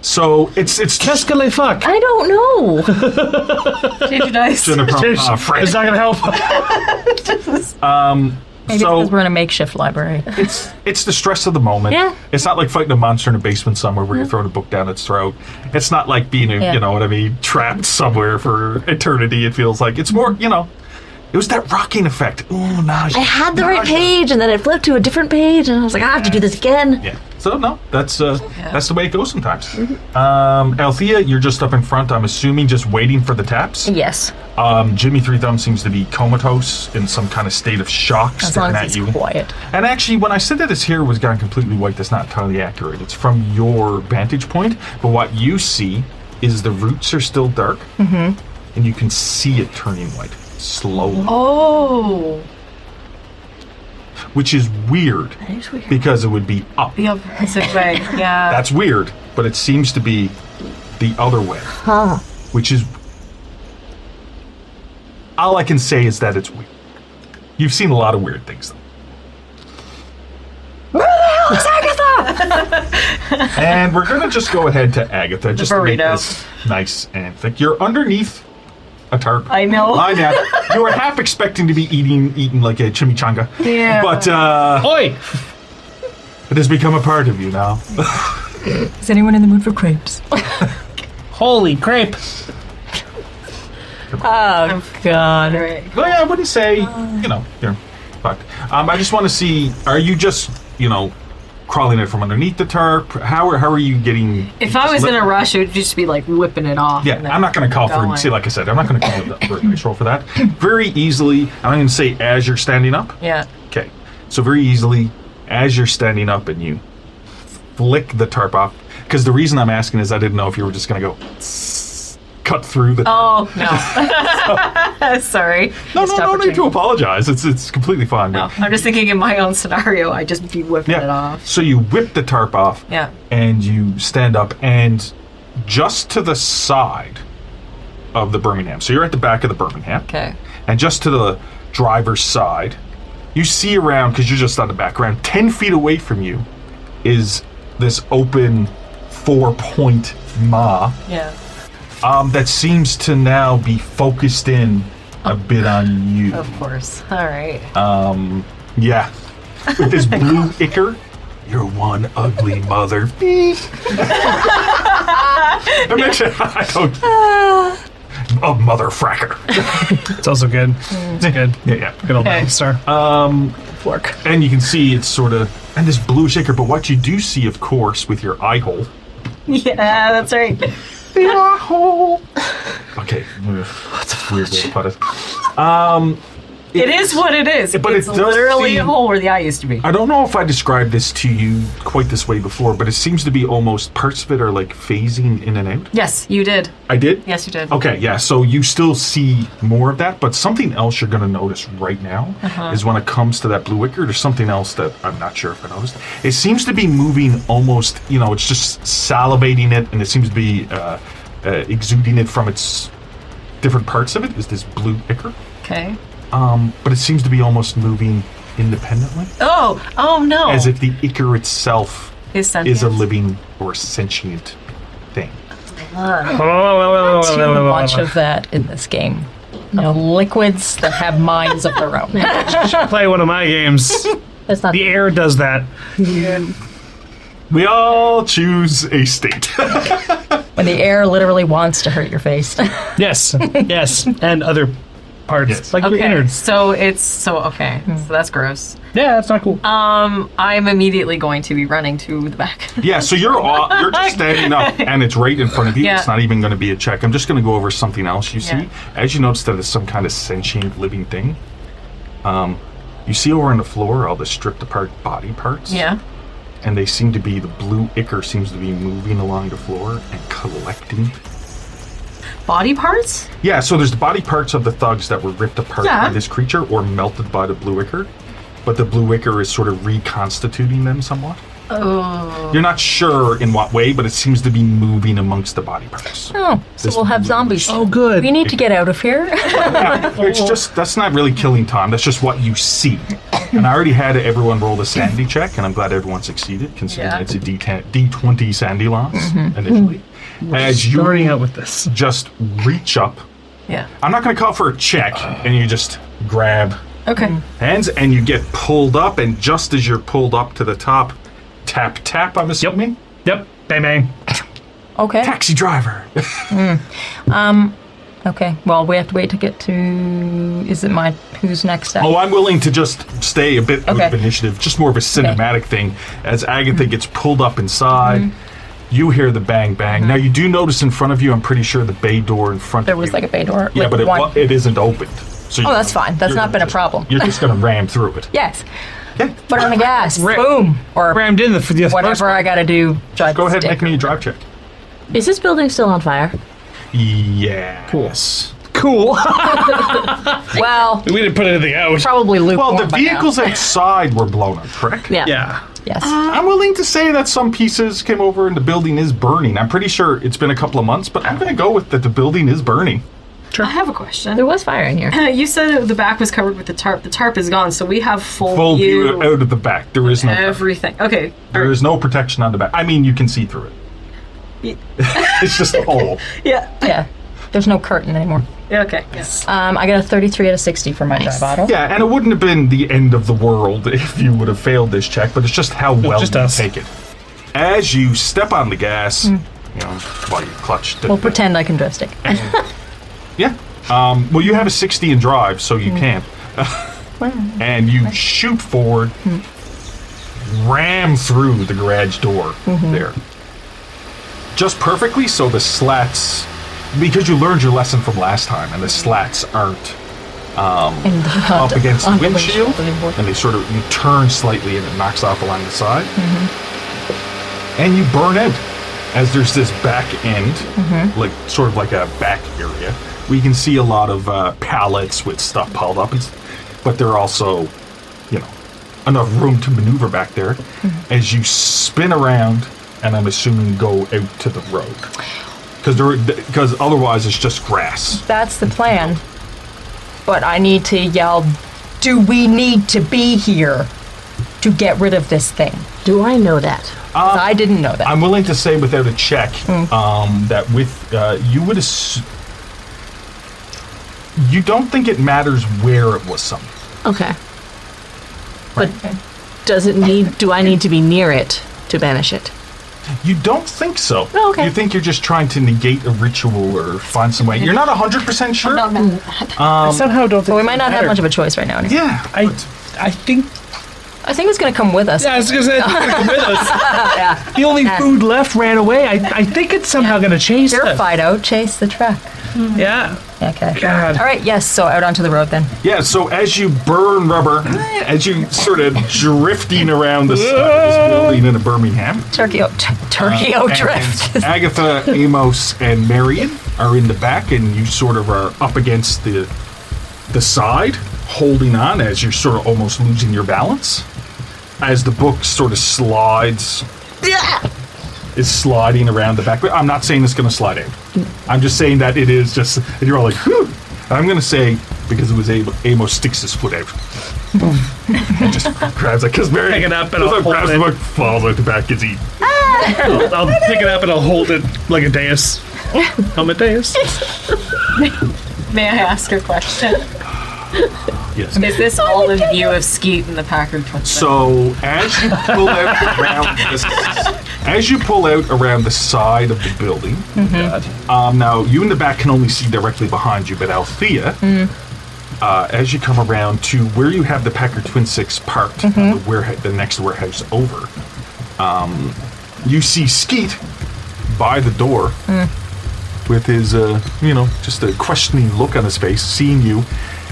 So it's Qu'est-ce que les fuck? I don't know. Change your dice. Frank. It's not going to help. Maybe So because we're in a makeshift library. it's the stress of the moment. Yeah. It's not like fighting a monster in a basement somewhere where you're throwing a book down its throat. It's not like being, Yeah. you know what I mean, trapped somewhere for eternity. It feels like it's more, It was that rocking effect. Oh, nausea. I had the right page, and then it flipped to a different page, and I was like, I have to do this again. Yeah. So no, that's the way it goes sometimes. Althea, you're just up in front. I'm assuming just waiting for the taps. Yes. Jimmy Three Thumbs seems to be comatose in some kind of state of shock, As long staring as at he's you. quiet. And actually, when I said that his hair was gone completely white, that's not entirely accurate. It's from your vantage point, but what you see is the roots are still dark, and you can see it turning white slowly. Oh. Which is weird, because it would be up. The opposite way. Yeah. That's weird, but it seems to be the other way. Huh. Which is... All I can say is that it's weird. You've seen a lot of weird things, though. Where the hell is Agatha? And we're going to just go ahead to Agatha, just to make burrito. this nice and thick. You're underneath a tarp. I know. Lying down. You were half expecting to be eating like a chimichanga. Yeah. But Oi! it has become a part of you now. Is anyone in the mood for crepes? Holy crepe! Oh, God. Right. Well, yeah, I wouldn't say, you're fucked. I just want to see, are you just, crawling it from underneath the tarp? How are you getting... If I was in a rush, it would just be like whipping it off. Yeah, and then I'm not going to call for... going. See, like I said, I'm not going to call for a nice roll for that. Very easily, I'm going to say as you're standing up. Yeah. Okay. So very easily, as you're standing up and you flick the tarp off, because the reason I'm asking is I didn't know if you were just going to go cut through the... Oh, no. Sorry. No need to apologize. It's completely fine. No, I'm just thinking in my own scenario, I'd just be whipping it off. So you whip the tarp off. Yeah. And you stand up, and just to the side of the Birmingham. So you're at the back of the Birmingham. Okay. And just to the driver's side, you see around, because you're just on the back, around 10 feet away from you is this open 4-point maw. Yeah. That seems to now be focused in a bit on you. Of course. All right. Yeah. With this blue ichor, you're one ugly mother. A mother fracker. It's also good. It's good. Yeah. Good old Okay. star. Fork. And you can see it's sort of, and this bluish ichor, but what you do see, of course, with your eye hole. Yeah, that's right. The eye hole. Okay. That's a weird way to put it. It is what it is. But it's it does literally seem- a hole where the eye used to be. I don't know if I described this to you quite this way before, but it seems to be almost parts of it are like phasing in and out. Yes, you did. I did? Yes, you did. Okay, yeah, so you still see more of that, but something else you're going to notice right now is when it comes to that blue ichor, there's something else that I'm not sure if I noticed. It seems to be moving almost, it's just salivating it, and it seems to be exuding it from its different parts of it, is this blue ichor. Okay. But it seems to be almost moving independently, Oh no. as if the ichor itself Is is a sentient. living or sentient thing. Too much of that in this game. Liquids that have minds of their own. Play one of my games. That's not The air does that. We all choose a state. When the air literally wants to hurt your face. Yes. Yes. And other parts. Yes. Like your Okay. innards. So okay. So that's gross. Yeah, that's not cool. I'm immediately going to be running to the back. Yeah, so you're just standing up, and it's right in front of you. Yeah. It's not even going to be a check. I'm just going to go over something else you see. Yeah. As you notice that it's some kind of sentient living thing, you see over on the floor all the stripped apart body parts. Yeah. And they seem to be, the blue ichor seems to be moving along the floor and collecting. Body parts? Yeah, so there's the body parts of the thugs that were ripped apart Yeah. by this creature or melted by the blue ichor. But the blue ichor is sort of reconstituting them somewhat. Oh. You're not sure in what way, but it seems to be moving amongst the body parts. Oh, so This we'll have blue- zombies. Oh, good. We need to get out of here. It's just, that's not really killing time. That's just what you see. And I already had everyone roll the sanity check, and I'm glad everyone succeeded, considering Yeah. it's a D20 sandy loss initially. As you Starting out with this. just reach up, Yeah. I'm not going to call for a check, and you just grab Okay. hands, and you get pulled up, and just as you're pulled up to the top, tap, tap, I'm assuming. Yep. Bang, bang. Okay. Taxi driver. Okay. Well, we have to wait to get to. Is it who's next up? Oh, I'm willing to just stay a bit out Okay. of initiative, just more of a cinematic thing. As Agatha gets pulled up inside, you hear the bang bang. Now you do notice in front of you, I'm pretty sure the bay door in front There of was you. like a bay door. Yeah, like but it isn't opened. So Oh, that's fine. That's you're not been a just- problem. You're just gonna ram through it. Yes. Okay. Put on the gas. Ra- Boom. Or Rammed in the whatever I gotta do. Go ahead and make me a drive check. Is this building still on fire? Yes. Cool. Well, We didn't put anything out. probably lukewarm. Well, the by now. vehicles outside were blown up, correct? Yeah. Yeah. Yes. I'm willing to say that some pieces came over and the building is burning. I'm pretty sure it's been a couple of months, but I'm going to go with that the building is burning. I have a question. There was fire in here. You said the back was covered with the tarp. The tarp is gone, so we have full Full view. view out of the back. There is no Everything. Okay. there is no protection on the back. I mean, you can see through it. It's just a hole. Yeah. Yeah. There's no curtain anymore. Okay. Yes. I got a 33 out of 60 for my drive auto. Yeah, and it wouldn't have been the end of the world if you would have failed this check, but it's just how well just you us. take it. As you step on the gas, you know, while you clutch the... We'll pretend I can drive stick. Yeah. Well, you have a 60 in drive, so you can't. And you shoot forward, ram through the garage door there. Just perfectly, so the slats... Because you learned your lesson from last time, and the slats aren't up against the windshield, and they sort of, you turn slightly and it knocks off along the side. And you burn out as there's this back end, like sort of like a back area, where you can see a lot of pallets with stuff piled up, but there are also, you know, enough room to maneuver back there as you spin around, and I'm assuming go out to the road. Because otherwise it's just grass. That's the plan. But I need to yell, do we need to be here to get rid of this thing? Do I know that? 'Cause I didn't know that. I'm willing to say without a check that with you would you don't think it matters where it was summoned. Okay. But do I need to be near it to banish it? You don't think so. Oh, okay. You think you're just trying to negate a ritual or find some way. You're not 100% sure. I somehow don't think But we might not have matter. much of a choice right now. Anyway. Yeah. I think. I think it's going to come with us. Yeah, I was gonna say it's gonna come with us. Yeah. The only food left ran away. I think it's somehow gonna chase Sure, us. Fido, chase the truck. Yeah. Okay. God. All right, yes, so out onto the road then. Yeah, so as you burn rubber, as you sort of drifting around the side of this building in a Birmingham, Turkey drift. and Agatha, Amos, and Marion are in the back, and you sort of are up against the side, holding on as you're sort of almost losing your balance. As the book sort of slides, is sliding around the back. But I'm not saying it's going to slide out. I'm just saying that it is just, and you're all like, whew. I'm going to say, because it was Amos sticks his foot out. And just grabs it, because Marion Pick it up and I'll grabs hold the it. book, falls out the back, gets eaten. I'll pick it up and I'll hold it like a dais. Helmet dais. May I ask a question? Yes. Is this all in view of Skeet and the Packard twins? So as you pull out around the side of the building, now you in the back can only see directly behind you, but Althea, as you come around to where you have the Packard Twin Six parked, the next warehouse over, you see Skeet by the door with his, just a questioning look on his face, seeing you.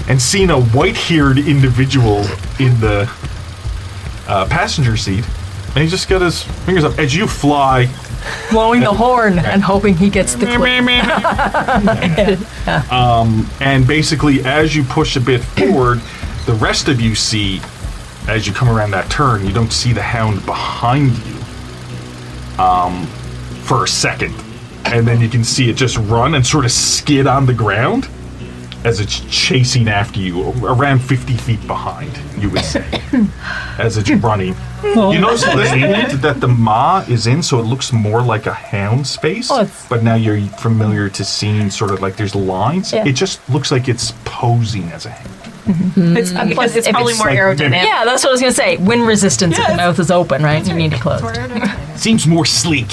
And seeing a white-haired individual in the passenger seat, and he just got his fingers up as you fly. Blowing the horn and hoping he gets the clip. And basically, as you push a bit forward, the rest of you see, as you come around that turn, you don't see the hound behind you for a second. And then you can see it just run and sort of skid on the ground as it's chasing after you, around 50 feet behind, you would say, as it's running. You notice that the maw is in, so it looks more like a hound's face, but now you're familiar to seeing sort of like there's lines. Yeah. It just looks like it's posing as a hound. It's probably if more it's like aerodynamic. Yeah, that's what I was going to say. Wind resistance if the mouth is open, right? You need it closed. Seems more sleek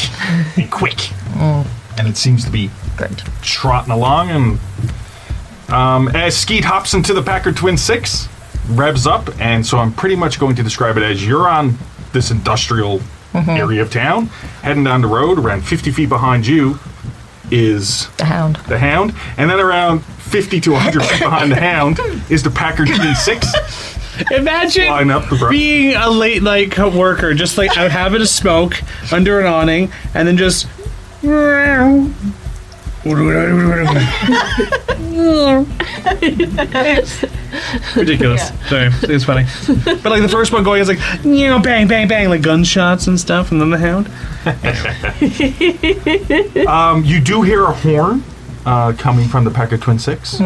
and quick. And it seems to be Great. trotting along, and as Skeet hops into the Packard Twin 6, revs up, and so I'm pretty much going to describe it as you're on this industrial area of town, heading down the road. Around 50 feet behind you is The Hound. and then around 50 to 100 feet behind the Hound is the Packard Twin 6. Imagine Line up the bro. being a late night worker, just like out having a smoke under an awning, and then just. Ridiculous. Sorry, it's funny. But like the first one going is like, bang, bang, bang, like gunshots and stuff, and then the Hound. You do hear a horn coming from the Packard Twin 6.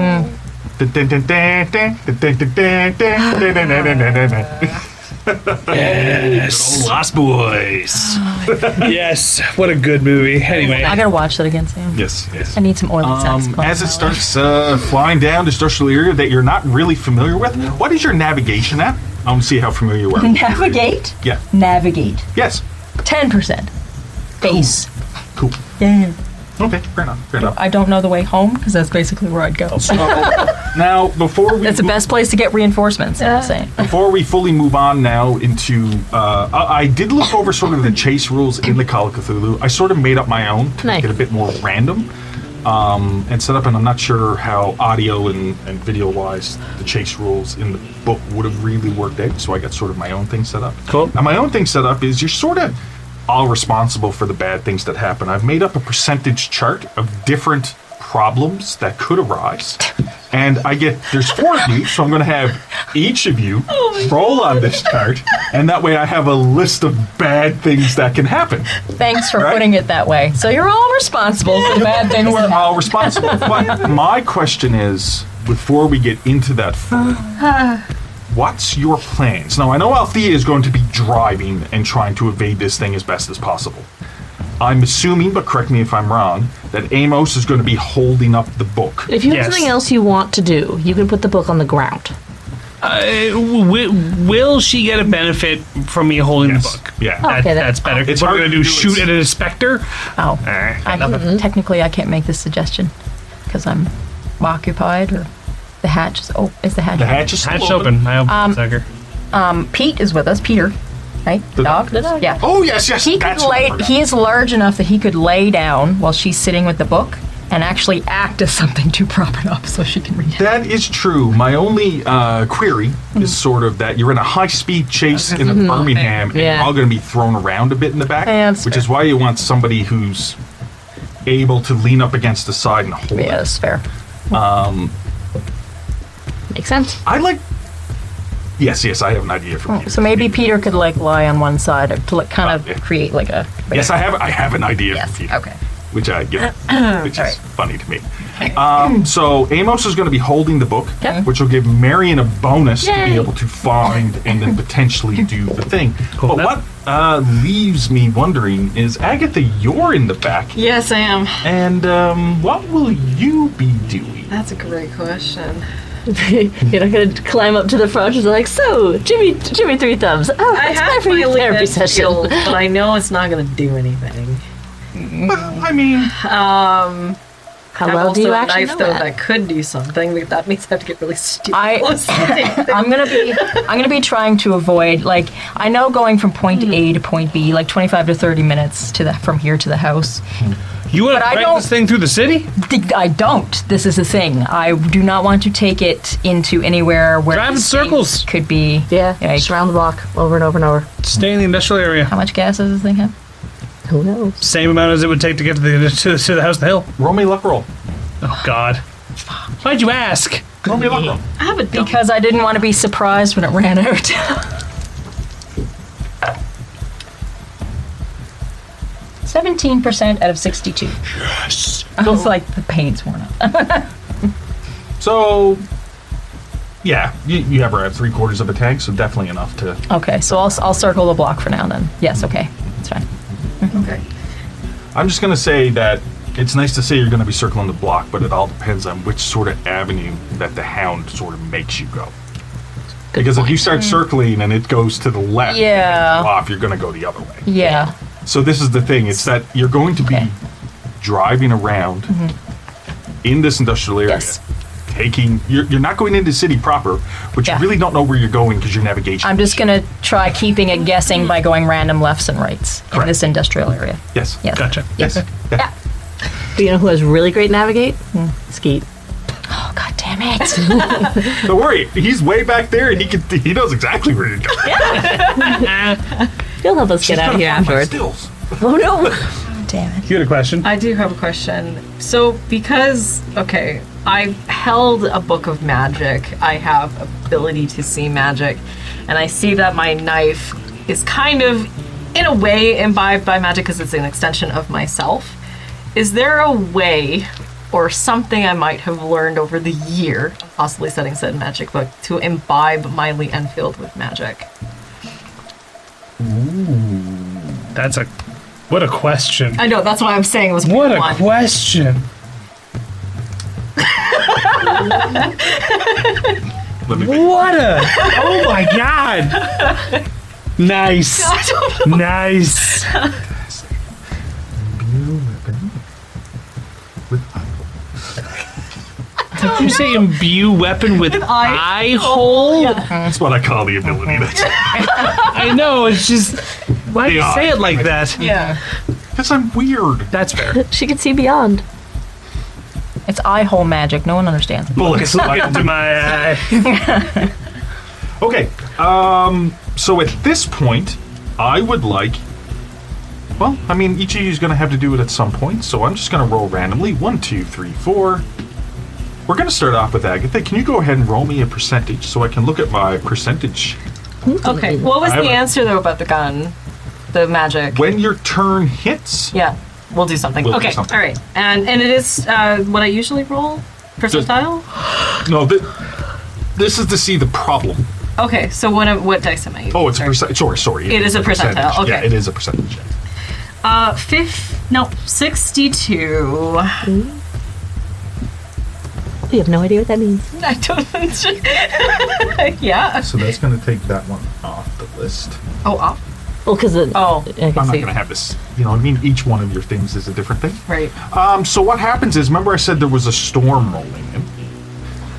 Yes. Lost Boys. Yes. What a good movie. Anyway. I gotta watch that again soon. Yes, yes. I need some oily saxophone. As it starts flying down this industrial area that you're not really familiar with, what is your navigation at? I want to see how familiar you are. Navigate? Yeah. Navigate. Yes. 10%. Base. Cool. Yeah. Okay, fair enough. Fair enough. I don't know the way home because that's basically where I'd go. Now, before we It's the best place to get reinforcements, I'm saying. before we fully move on now into, I did look over sort of the chase rules in the Call of Cthulhu. I sort of made up my own to make it a bit more random and set up, and I'm not sure how audio and video-wise the chase rules in the book would have really worked out, so I got sort of my own thing set up. Cool. Now, my own thing set up is you're sort of all responsible for the bad things that happen. I've made up a percentage chart of different problems that could arise. And there's 4 of you, so I'm going to have each of you roll on this chart, and that way I have a list of bad things that can happen. Thanks for Right? putting it that way. So you're all responsible for the bad things. We're all responsible. But my question is, before we get into that, what's your plans? Now, I know Althea is going to be driving and trying to evade this thing as best as possible. I'm assuming, but correct me if I'm wrong, that Amos is going to be holding up the book. If you have Yes. something else you want to do, you can put the book on the ground. Will she get a benefit from me holding Yes. the book? Yeah. Okay, That's better. It's What we're hard going to do, to do shoot it. at a specter? Oh, Nothing. technically I can't make this suggestion because I'm occupied or the hatch is is the hatch The hatch is still Hatch open. I open sucker. Pete is with us. Peter, right? The dog? Yeah. Oh, yes, yes. He could that's what I forgot. he is large enough that he could lay down while she's sitting with the book and actually act as something to prop it up so she can read it. That is true. My only query is sort of that you're in a high-speed chase in the Birmingham, and Yeah. you're all going to be thrown around a bit in the back, Yeah, that's which fair. is why you want somebody who's able to lean up against the side and hold Yeah, it. that's fair. Makes sense. I like... Yes, I have an idea for you. So maybe Peter could lie on one side to kind of yeah. create like a. Yes, I have an idea Yes. for Peter. Okay. Which is funny to me. So Amos is going to be holding the book, which will give Marion a bonus to be Yay. able to find and then potentially do the thing. Cool. But what leaves me wondering is, Agatha, you're in the back, Yes, I am. and what will you be doing? That's a great question. You're not going to climb up to the front and be like, so, Jimmy 3 thumbs. Oh, I that's have time for my your therapy limit session. skill, but I know it's not going to do anything. I mean, How well also do you a actually knife, know though, that? that could do something, but that means I have to get really stupid. I'm gonna be trying to avoid, like, I know going from point A to point B, like 25 to 30 minutes from here to the house. You want But to I drag don't- this thing through the city? I don't. This is the thing. I do not want to take it into anywhere where Drive in this thing circles. could be. Yeah, like, just around the block, over and over and over. Stay in the industrial area. how much gas does this thing have? Who knows? Same amount as it would take to get to the house on the hill. roll me luck roll. Oh, God. Why'd you ask? Roll me luck roll. I have a dumb Because I didn't want to be surprised when it ran out. 17% out of 62. Yes. I was like, the paint's worn up. So, yeah, you have around 3/4 of a tank, so definitely enough to... Okay, so I'll circle the block for now then. Yes, okay. That's fine. Okay. I'm just going to say that it's nice to say you're going to be circling the block, but it all depends on which sort of avenue that the hound sort of makes you go. Because if you start circling and it goes to the left, Yeah. and off, you're going to go the other way. Yeah. So this is the thing. It's that you're going to be Okay. driving around in this industrial area. Yes. You're not going into the city proper, but Yeah. you really don't know where you're going because your navigation. I'm just gonna try keeping it guessing by going random lefts and rights in this industrial area. Yes. Yes. Gotcha. Yes. Yeah. But you know who has really great navigate? Skeet. Oh, God damn it. Don't worry, he's way back there, and he knows exactly where you're going. He'll help us get out of here afterwards. Stills. Oh no! Damn it. You had a question? I do have a question. So, because, okay, I held a book of magic, I have ability to see magic, and I see that my knife is kind of, in a way, imbibed by magic because it's an extension of myself. Is there a way, or something I might have learned over the year, possibly studying said magic book, to imbibe my Lee Enfield with magic? What a question. I know, that's why I'm saying it was What a one. question. Let me think. What a. Oh my god. Nice. Nice. Did you say imbue weapon with eye hole? That's what I call the ability. I know, it's just. Why do you say it like that? Yeah. Because I'm weird. That's fair. She can see beyond. It's eye hole magic. No one understands. Bullets. Look into my eye. Okay. So at this point, I would like. Well, I mean, each of you is going to have to do it at some point, so I'm just going to roll randomly. 1, 2, 3, 4. We're going to start off with Agatha. Can you go ahead and roll me a percentage so I can look at my percentage? Okay, what was I have the a- answer, though, about the gun? The magic? When your turn hits, Yeah, we'll do something. We'll do Okay, something. all right. And it is what I usually roll? Percentile? no, this is to see the problem. Okay, so what dice am I using? Oh, it's a percent. Sorry. It is a percentile, okay. Yeah, it is a percentage. 62. We have no idea what that means. I don't. Yeah. So that's going to take that one off the list. Oh, off. Well, because Oh. I can I'm not see. going to have this. You know what I mean? Each one of your things is a different thing. Right. So what happens is, remember I said there was a storm rolling in?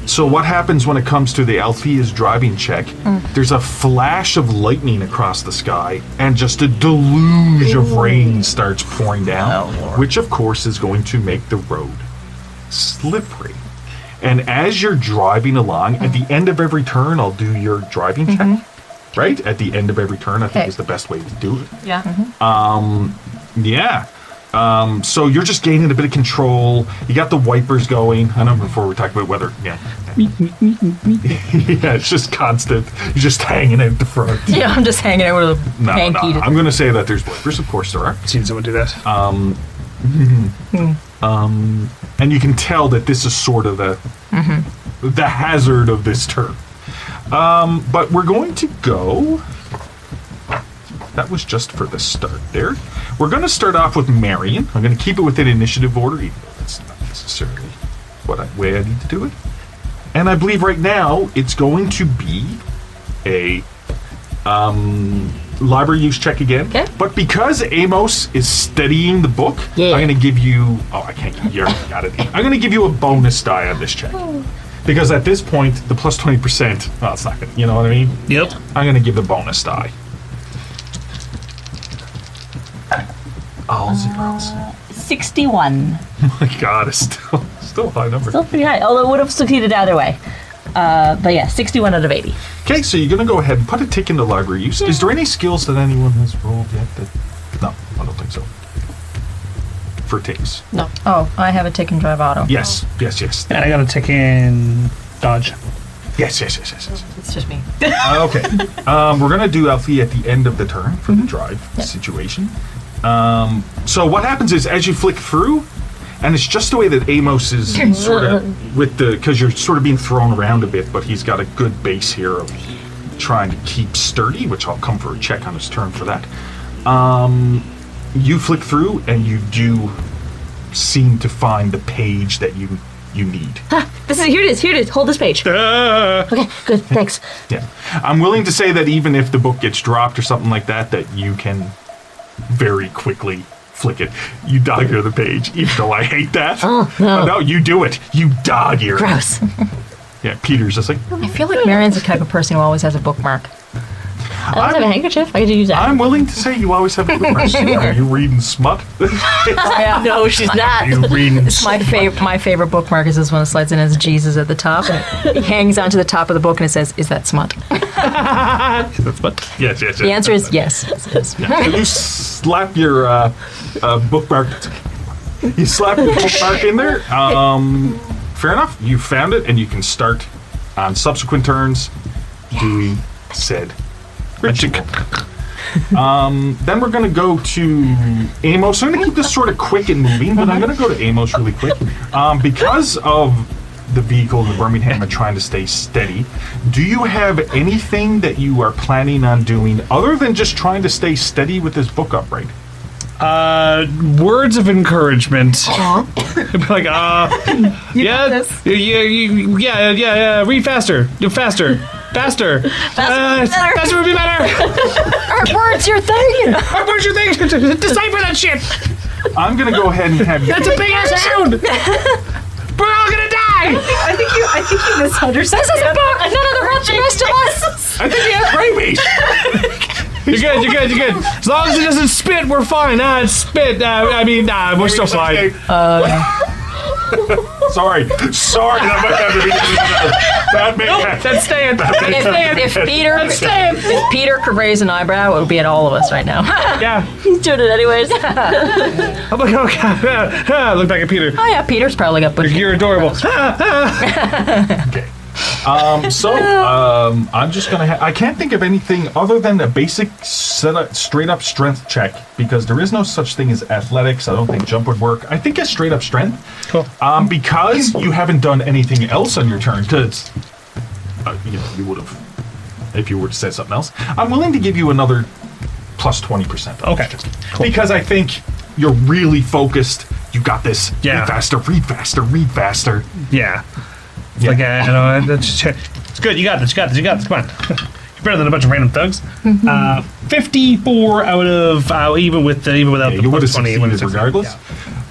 So what happens when it comes to the Althea's driving check? There's a flash of lightning across the sky, and just a deluge of rain starts pouring down, which of course is going to make the road slippery. And as you're driving along, at the end of every turn, I'll do your driving check. Right? At the end of every turn, I think Okay. is the best way to do it. Yeah. Yeah. So you're just gaining a bit of control. You got the wipers going. I know before we talked about weather. Yeah. Yeah, it's just constant. You're just hanging out the front. Yeah, I'm just hanging out with a No, hanky. I'm going to say that there's wipers. Of course there are. Seen someone do that. And you can tell that this is sort of the hazard of this turn. But we're going to go. That was just for the start there. We're going to start off with Marion. I'm going to keep it within initiative order, even though that's not necessarily way I need to do it. And I believe right now it's going to be a library use check again. Okay. But because Amos is studying the book, Yeah. I'm going to give you. Oh, I can't give you. You already got it. I'm going to give you a bonus die on this check. Because at this point, the plus 20%, well, it's not going to. You know what I mean? Yep. I'm going to give the bonus die. All zeros. 61. Oh my god, it's still a high number. Still pretty high, although it would have succeeded either way. But yeah, 61 out of 80. Okay, so you're going to go ahead and put a tick in the library use. Is there any skills that anyone has rolled yet? No, I don't think so. For ticks. No. Oh, I have a tick and drive auto. Yes. And I got a tick in dodge. Yes. It's just me. Okay. We're going to do Alfie at the end of the turn for the drive situation. So what happens is, as you flick through, and it's just the way that Amos is sort of because you're sort of being thrown around a bit, but he's got a good base here of trying to keep sturdy, which I'll come for a check on his turn for that. You flick through, and you do seem to find the page that you need. Here it is. Hold this page. Okay, good, thanks. Yeah. I'm willing to say that even if the book gets dropped or something like that, that you can very quickly flick it. You dog ear the page, even though I hate that. Oh, no. No, you do it. You dog ear. Gross. Yeah, Peter's just like, I feel like Marion's the type of person who always has a bookmark. I always have a handkerchief. I could use that. I'm willing to say you always have bookmarks. Are you reading smut? No, she's not. You reading My favorite bookmark is this one that slides in as Jesus at the top, and it hangs onto the top of the book, and it says, "Is that smut?" That's what. Yes. The answer is yes. It is. Yeah. So you slap your bookmark. You slap your bookmark in there. Fair enough. You found it, and you can start on subsequent turns doing said ritual. Then we're going to go to Amos. I'm going to keep this sort of quick and moving, but I'm going to go to Amos really quick. Because of the vehicle in the Birmingham and trying to stay steady, do you have anything that you are planning on doing other than just trying to stay steady with this book upright? Words of encouragement. Like, yeah, read faster. Faster. Faster would be better. Our word's your thing. Where's your thing? Decipher that shit. I'm going to go ahead and have you... That's a big ass sound. We're all gonna die. I think you misunderstood. This is a book. None of the rest of us. I think he has rabies. You're good. As long as it doesn't spit, we're fine. It's spit. We're still fine. Sorry, that might have to be bad man. That's staying. If Peter could raise an eyebrow, it would be at all of us right now. Yeah. He's doing it anyways. I'm like, oh god. Look back at Peter. Oh yeah, Peter's probably got bushy. You're adorable. Okay. I'm just gonna. I can't think of anything other than a basic straight up strength check because there is no such thing as athletics. I don't think jump would work. I think a straight up strength. Cool. Because you haven't done anything else on your turn. Because you would have if you were to say something else. I'm willing to give you another plus 20%. Okay. Cool. Because I think you're really focused. You got this. Yeah. Read faster. Yeah. Like, it's good. You got this. Come on. You're better than a bunch of random thugs. 54 out of even without the you would have plus 20 succeeded regardless.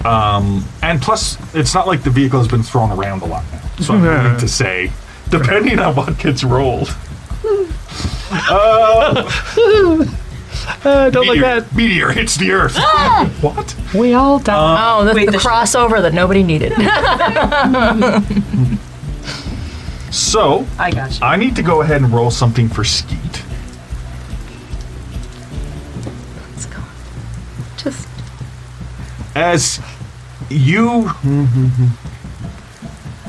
Yeah. And plus, it's not like the vehicle has been thrown around a lot now. So I'm willing to say, depending on what gets rolled. Don't like that. Meteor hits the earth. What? We all die. The crossover that nobody needed. So, I got you. I need to go ahead and roll something for Skeet. Let's go. Just As you...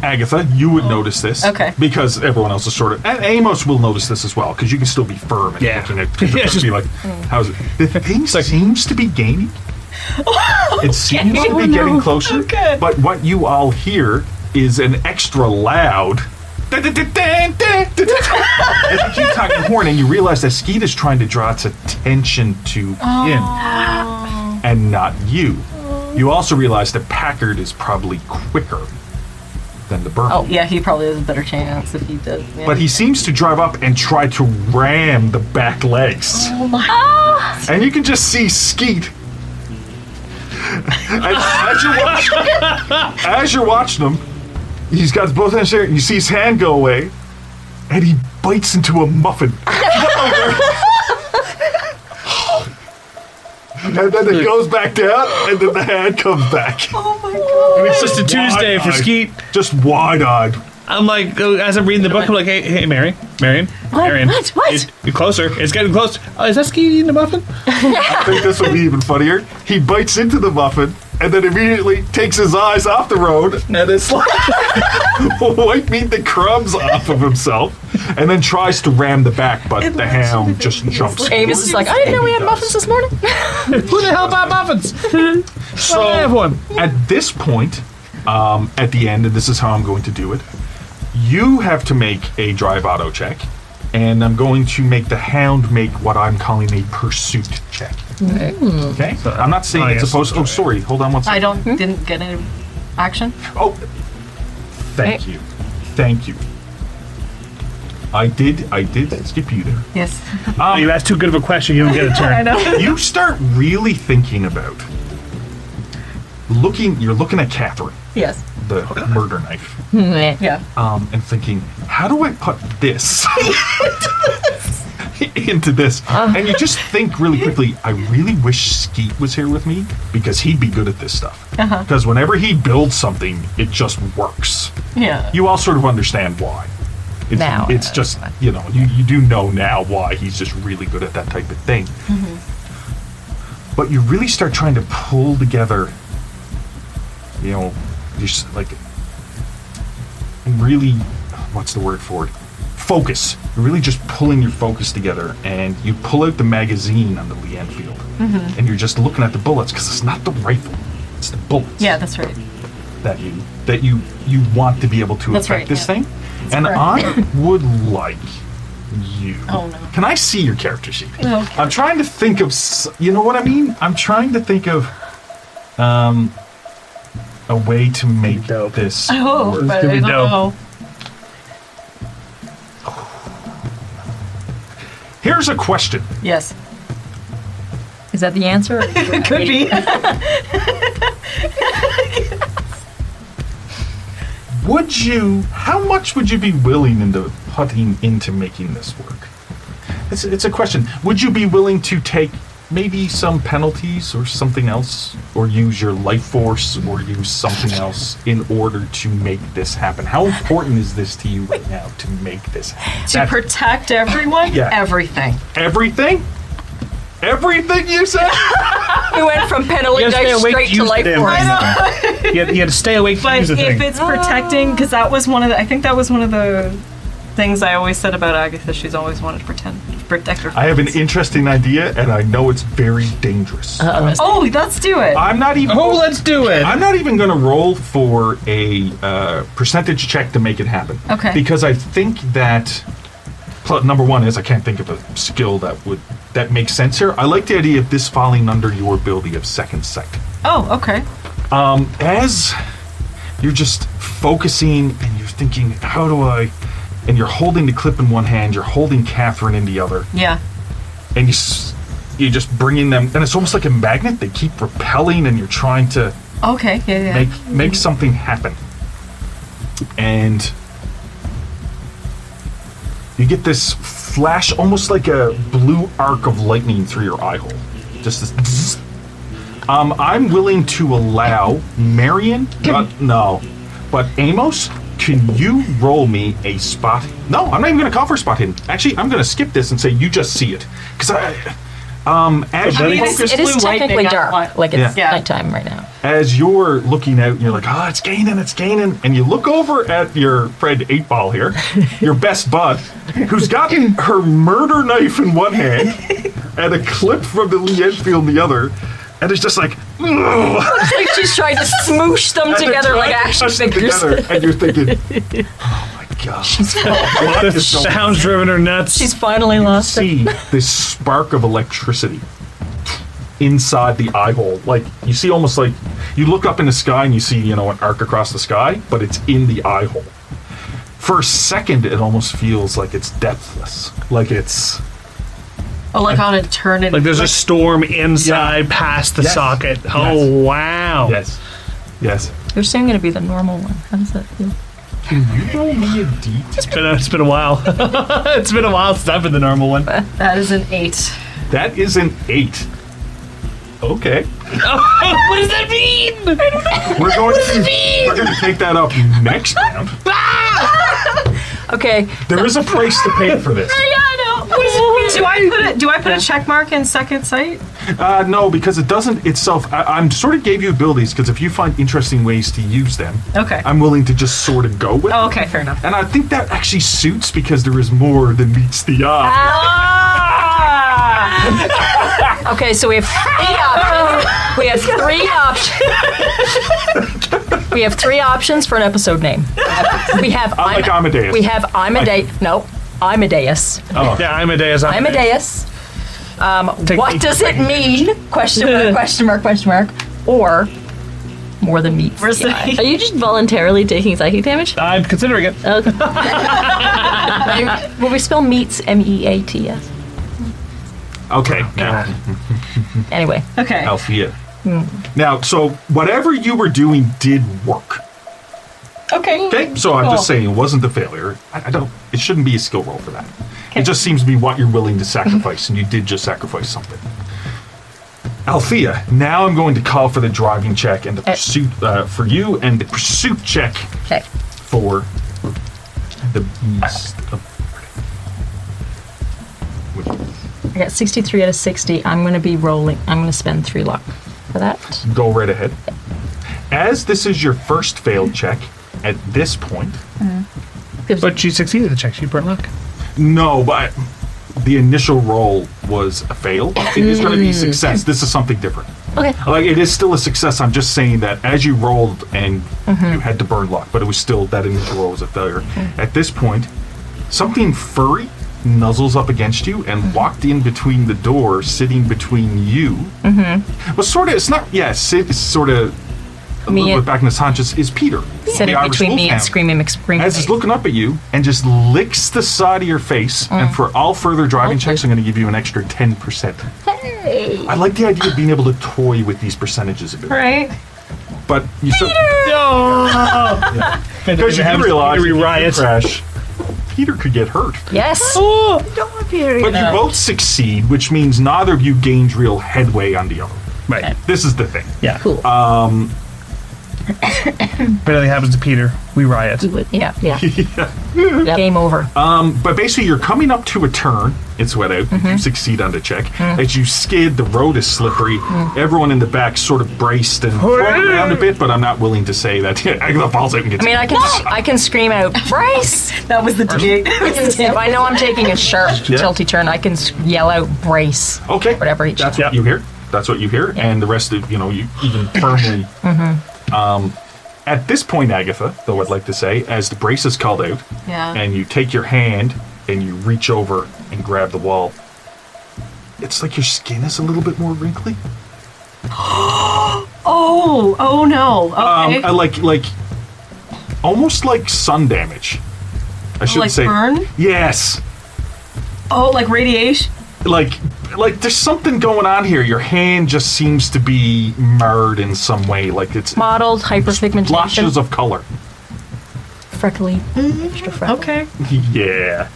Agatha, you would notice this. Okay. Because everyone else is sort of... And Amos will notice this as well, because you can still be firm and looking at Peter and be like, how's it? The thing seems to be gaining. It seems to be getting closer. Okay. But what you all hear is an extra loud... As you keep talking horn, and you realize that Skeet is trying to draw its attention to him and not you. You also realize that Packard is probably quicker than the Burman. Oh, yeah, he probably has a better chance if he does. Yeah. But he seems to drive up and try to ram the back legs. Oh my God. And you can just see Skeet. As you're watching him, he's got both hands there, and you see his hand go away, and he bites into a muffin. And then it goes back down, and then the hand comes back. Oh my God. And it's just a Tuesday for Skeet. Just wide-eyed. I'm like, as I'm reading the book, I'm like, hey, Marion. What? You're closer. It's getting close. Oh, is that Skeet eating the muffin? I think this will be even funnier. He bites into the muffin, and then immediately takes his eyes off the road, and it's like wiping the crumbs off of himself, and then tries to ram the back, but the hound just jumps. Amos is like, I didn't know we had muffins this morning. Who the hell bought muffins? So I have one. At this point, at the end, and this is how I'm going to do it, you have to make a drive auto check, and I'm going to make the hound make what I'm calling a pursuit check. Okay? I'm not saying it's supposed... Oh, sorry. Hold on one second. Didn't get any action? Oh, thank you. I did skip you there. Yes. You asked too good of a question. You don't get a turn. I know. You start really thinking about you're looking at Catherine, Yes. the murder knife, Yeah. and thinking, how do I put this into this? And you just think really quickly, I really wish Skeet was here with me because he'd be good at this stuff. Because whenever he builds something, it just works. Yeah. You all sort of understand why. It's just, you do know now why he's just really good at that type of thing. But you really start trying to pull together, you're just like, really, what's the word for it? Focus. You're really just pulling your focus together, and you pull out the magazine on the Lee Enfield, and you're just looking at the bullets, because it's not the rifle, it's the bullets. Yeah, that's right. That you want to be able to That's affect right, this yeah. thing. And I would like you. Oh, no. Can I see your character sheet? Okay. I'm trying to think of, you know what I mean? I'm trying to think of a way to make this I hope, work. but gonna I be don't dope. know. Here's a question. Yes. Is that the answer? It could be. How much would you be willing into putting into making this work? It's a question. Would you be willing to take maybe some penalties or something else, or use your life force, or use something else in order to make this happen? How important is this to you right now to make this happen? To protect everyone? Yeah. Everything. Everything? Everything you said? We went from penalty You gotta stay dice awake, straight to use life the damn force. thing. You had to stay awake to But use the if thing. it's protecting, because that was I think that was one of the things I always said about Agatha. She's always wanted to protect her. I have an friends. interesting idea, and I know it's very dangerous. Oh, let's do it. I'm not even. Oh, let's do it. I'm not even going to roll for a percentage check to make it happen. Okay. Because I think that number one is I can't think of a skill that makes sense here. I like the idea of this falling under your ability of second sight. Oh, okay. As you're just focusing and you're thinking, how do I? And you're holding the clip in one hand, you're holding Catherine in the other, Yeah. and you're just bringing them, and it's almost like a magnet. They keep repelling, and you're trying to Okay. Yeah. make something happen. And you get this flash, almost like a blue arc of lightning through your eye hole. Just this. Zzz. I'm willing to allow Marion, but Amos, can you roll me a spot? No, I'm not even going to call for a spot hidden. Actually, I'm going to skip this and say you just see it. Because as I you mean, focus, It is Blue technically lightning, dark. not Like it's Yeah. nighttime right now. as you're looking out and you're like, oh, it's gaining, and you look over at your friend 8-Ball here, your best bud, who's got her murder knife in one hand and a clip from the Lee Enfield in the other, and it's just like, ugh. Looks like she's trying to smoosh them And they're together like trying to action touch them figures. together, and you're thinking, oh my god. What is The going hound's driven her nuts. She's finally lost it. see this spark of electricity inside the eye hole. Like, you see almost like, you look up in the sky and you see, an arc across the sky, but it's in the eye hole. For a second, it almost feels like it's depthless. Like it's... Oh, like on eternity. Like there's a storm inside Yeah. past the Yes. socket. Yes. Oh, wow. Yes. Yes. You're soon going to be the normal one. How does that feel? Can you roll me a D10? It's been a while. It's been a while since I've been the normal one. That is an 8. That is an 8. Okay. What does that mean? We're going to take that up next round. Okay. There is a price to pay for this. Do I put a check mark in second sight? No, because it doesn't itself. I'm sort of gave you abilities because if you find interesting ways to use them, Okay. I'm willing to just sort of go with. Oh, it. okay, fair enough. And I think that actually suits because there is more than meets the eye. Okay, so we have 3 options. We have 3 options for an episode name. We have like Amadeus. We have Amadeus. No, Amadeus. Oh, Yeah, Amadeus. Amadeus. Take- What does it mean? Question mark, question mark, question mark. Or more than meets Where's the eye. the Are you just voluntarily taking psychic damage? I'm considering it. Okay. Will we spell meets MEATS? okay. Now, Anyway, Okay. Althea, Now, so whatever you were doing did work. Okay. Okay, so I'm just saying it wasn't a failure. I don't. It shouldn't be a skill roll for that. It just seems to be what you're willing to sacrifice, and you did just sacrifice something. Althea, now I'm going to call for the driving check and the pursuit for you, and the pursuit check Okay. for the beast. I got 63 out of 60. I'm going to be rolling. I'm going to spend 3 luck for that. Go right ahead. As this is your first failed check, at this point, But she succeeded the check. She burnt luck. no, but the initial roll was a fail. It is going to be a success. This is something different. Okay. Like, it is still a success. I'm just saying that as you rolled and you had to burn luck, but it was still, that initial roll was a failure. At this point, something furry nuzzles up against you and walked in between the door, sitting between you. Well, sort of, it's not, it's sort of a Me little and- bit back in his haunches, is Peter. Sitting the Irish between me and wolfhound. screaming. As he's looking up at you and just licks the side of your face, and for all further driving checks, I'm going to give you an extra 10%. Hey. I like the idea of being able to toy with these percentages a bit. Right. But you still, Because because you do realize if you riot. crash, Peter could get hurt. Yes. But you both succeed, which means neither of you gains real headway on the other. Right. This is the thing. Yeah. Cool. If anything happens to Peter, we riot. Yeah. Yeah. Game over. But basically, you're coming up to a turn. It's wet out. You succeed on the check. As you skid, the road is slippery. Everyone in the back sort of braced and floated around a bit, but I'm not willing to say that Agatha falls out and gets I mean, I can scream out, brace! That was the debate. If I know I'm taking a sharp, tilty turn, I can yell out, brace. okay. Whatever each. That's what you hear. That's what you hear. And the rest of, you even firmly... At this point, Agatha, though I'd like to say, as the brace is called out, and you take your hand and you reach over and grab the wall, it's like your skin is a little bit more wrinkly. Oh no. Okay. I like almost like sun damage. I should like say burn? Yes. Oh, like radiation? Like there's something going on here. Your hand just seems to be marred in some way, like it's Mottled, hyperpigmentation. blotches of color. Freckly. Extra freckly. Okay. Yeah.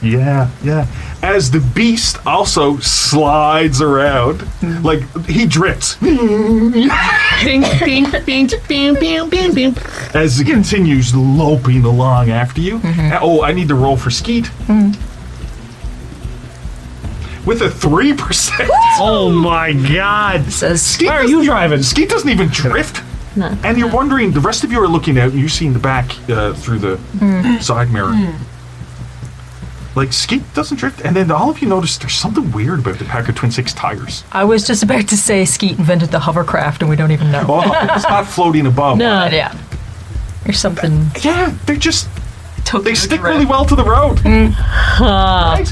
As the beast also slides around, like he drifts. As it continues loping along after you. Oh, I need to roll for Skeet. With a 3%. Oh my god. Says, Why are you driving? Skeet doesn't even drift. No. And you're wondering, the rest of you are looking out, and you see in the back through the side mirror. Like, Skeet doesn't drift, and then all of you notice there's something weird about the Packard Twin 6 tires. I was just about to say Skeet invented the hovercraft and we don't even know. Oh, it's not floating above. No. Yeah. There's something. Yeah, they're just, Tokyo they stick Drift. really well to the road. Right?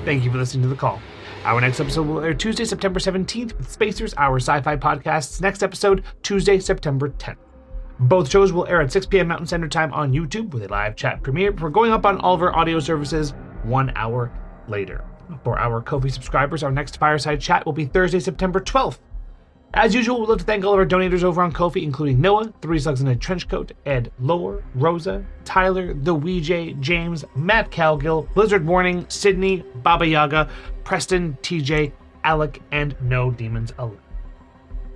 Thank you for listening to The Call. Our next episode will air Tuesday, September 17th with Spacers, our sci-fi podcast's next episode, Tuesday, September 10th. Both shows will air at 6 p.m. Mountain Standard Time on YouTube with a live chat premiere before going up on all of our audio services 1 hour later. For our Ko-fi subscribers, our next Fireside Chat will be Thursday, September 12th. As usual, we'd love to thank all of our donators over on Ko-fi, including Noah, 3 Slugs in a Trenchcoat, Ed Lower, Rosa, Tyler, The Weejay, James, Matt Calgill, Blizzard Warning, Sydney, Baba Yaga, Preston, TJ, Alec, and No Demons Allowed.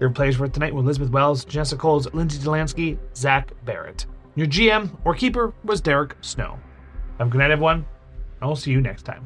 Your players for tonight were Elizabeth Wells, Jessica Coles, Lindsay Delansky, Zach Barrett. Your GM or keeper was Derek Snow. Have a good night, everyone. I will see you next time.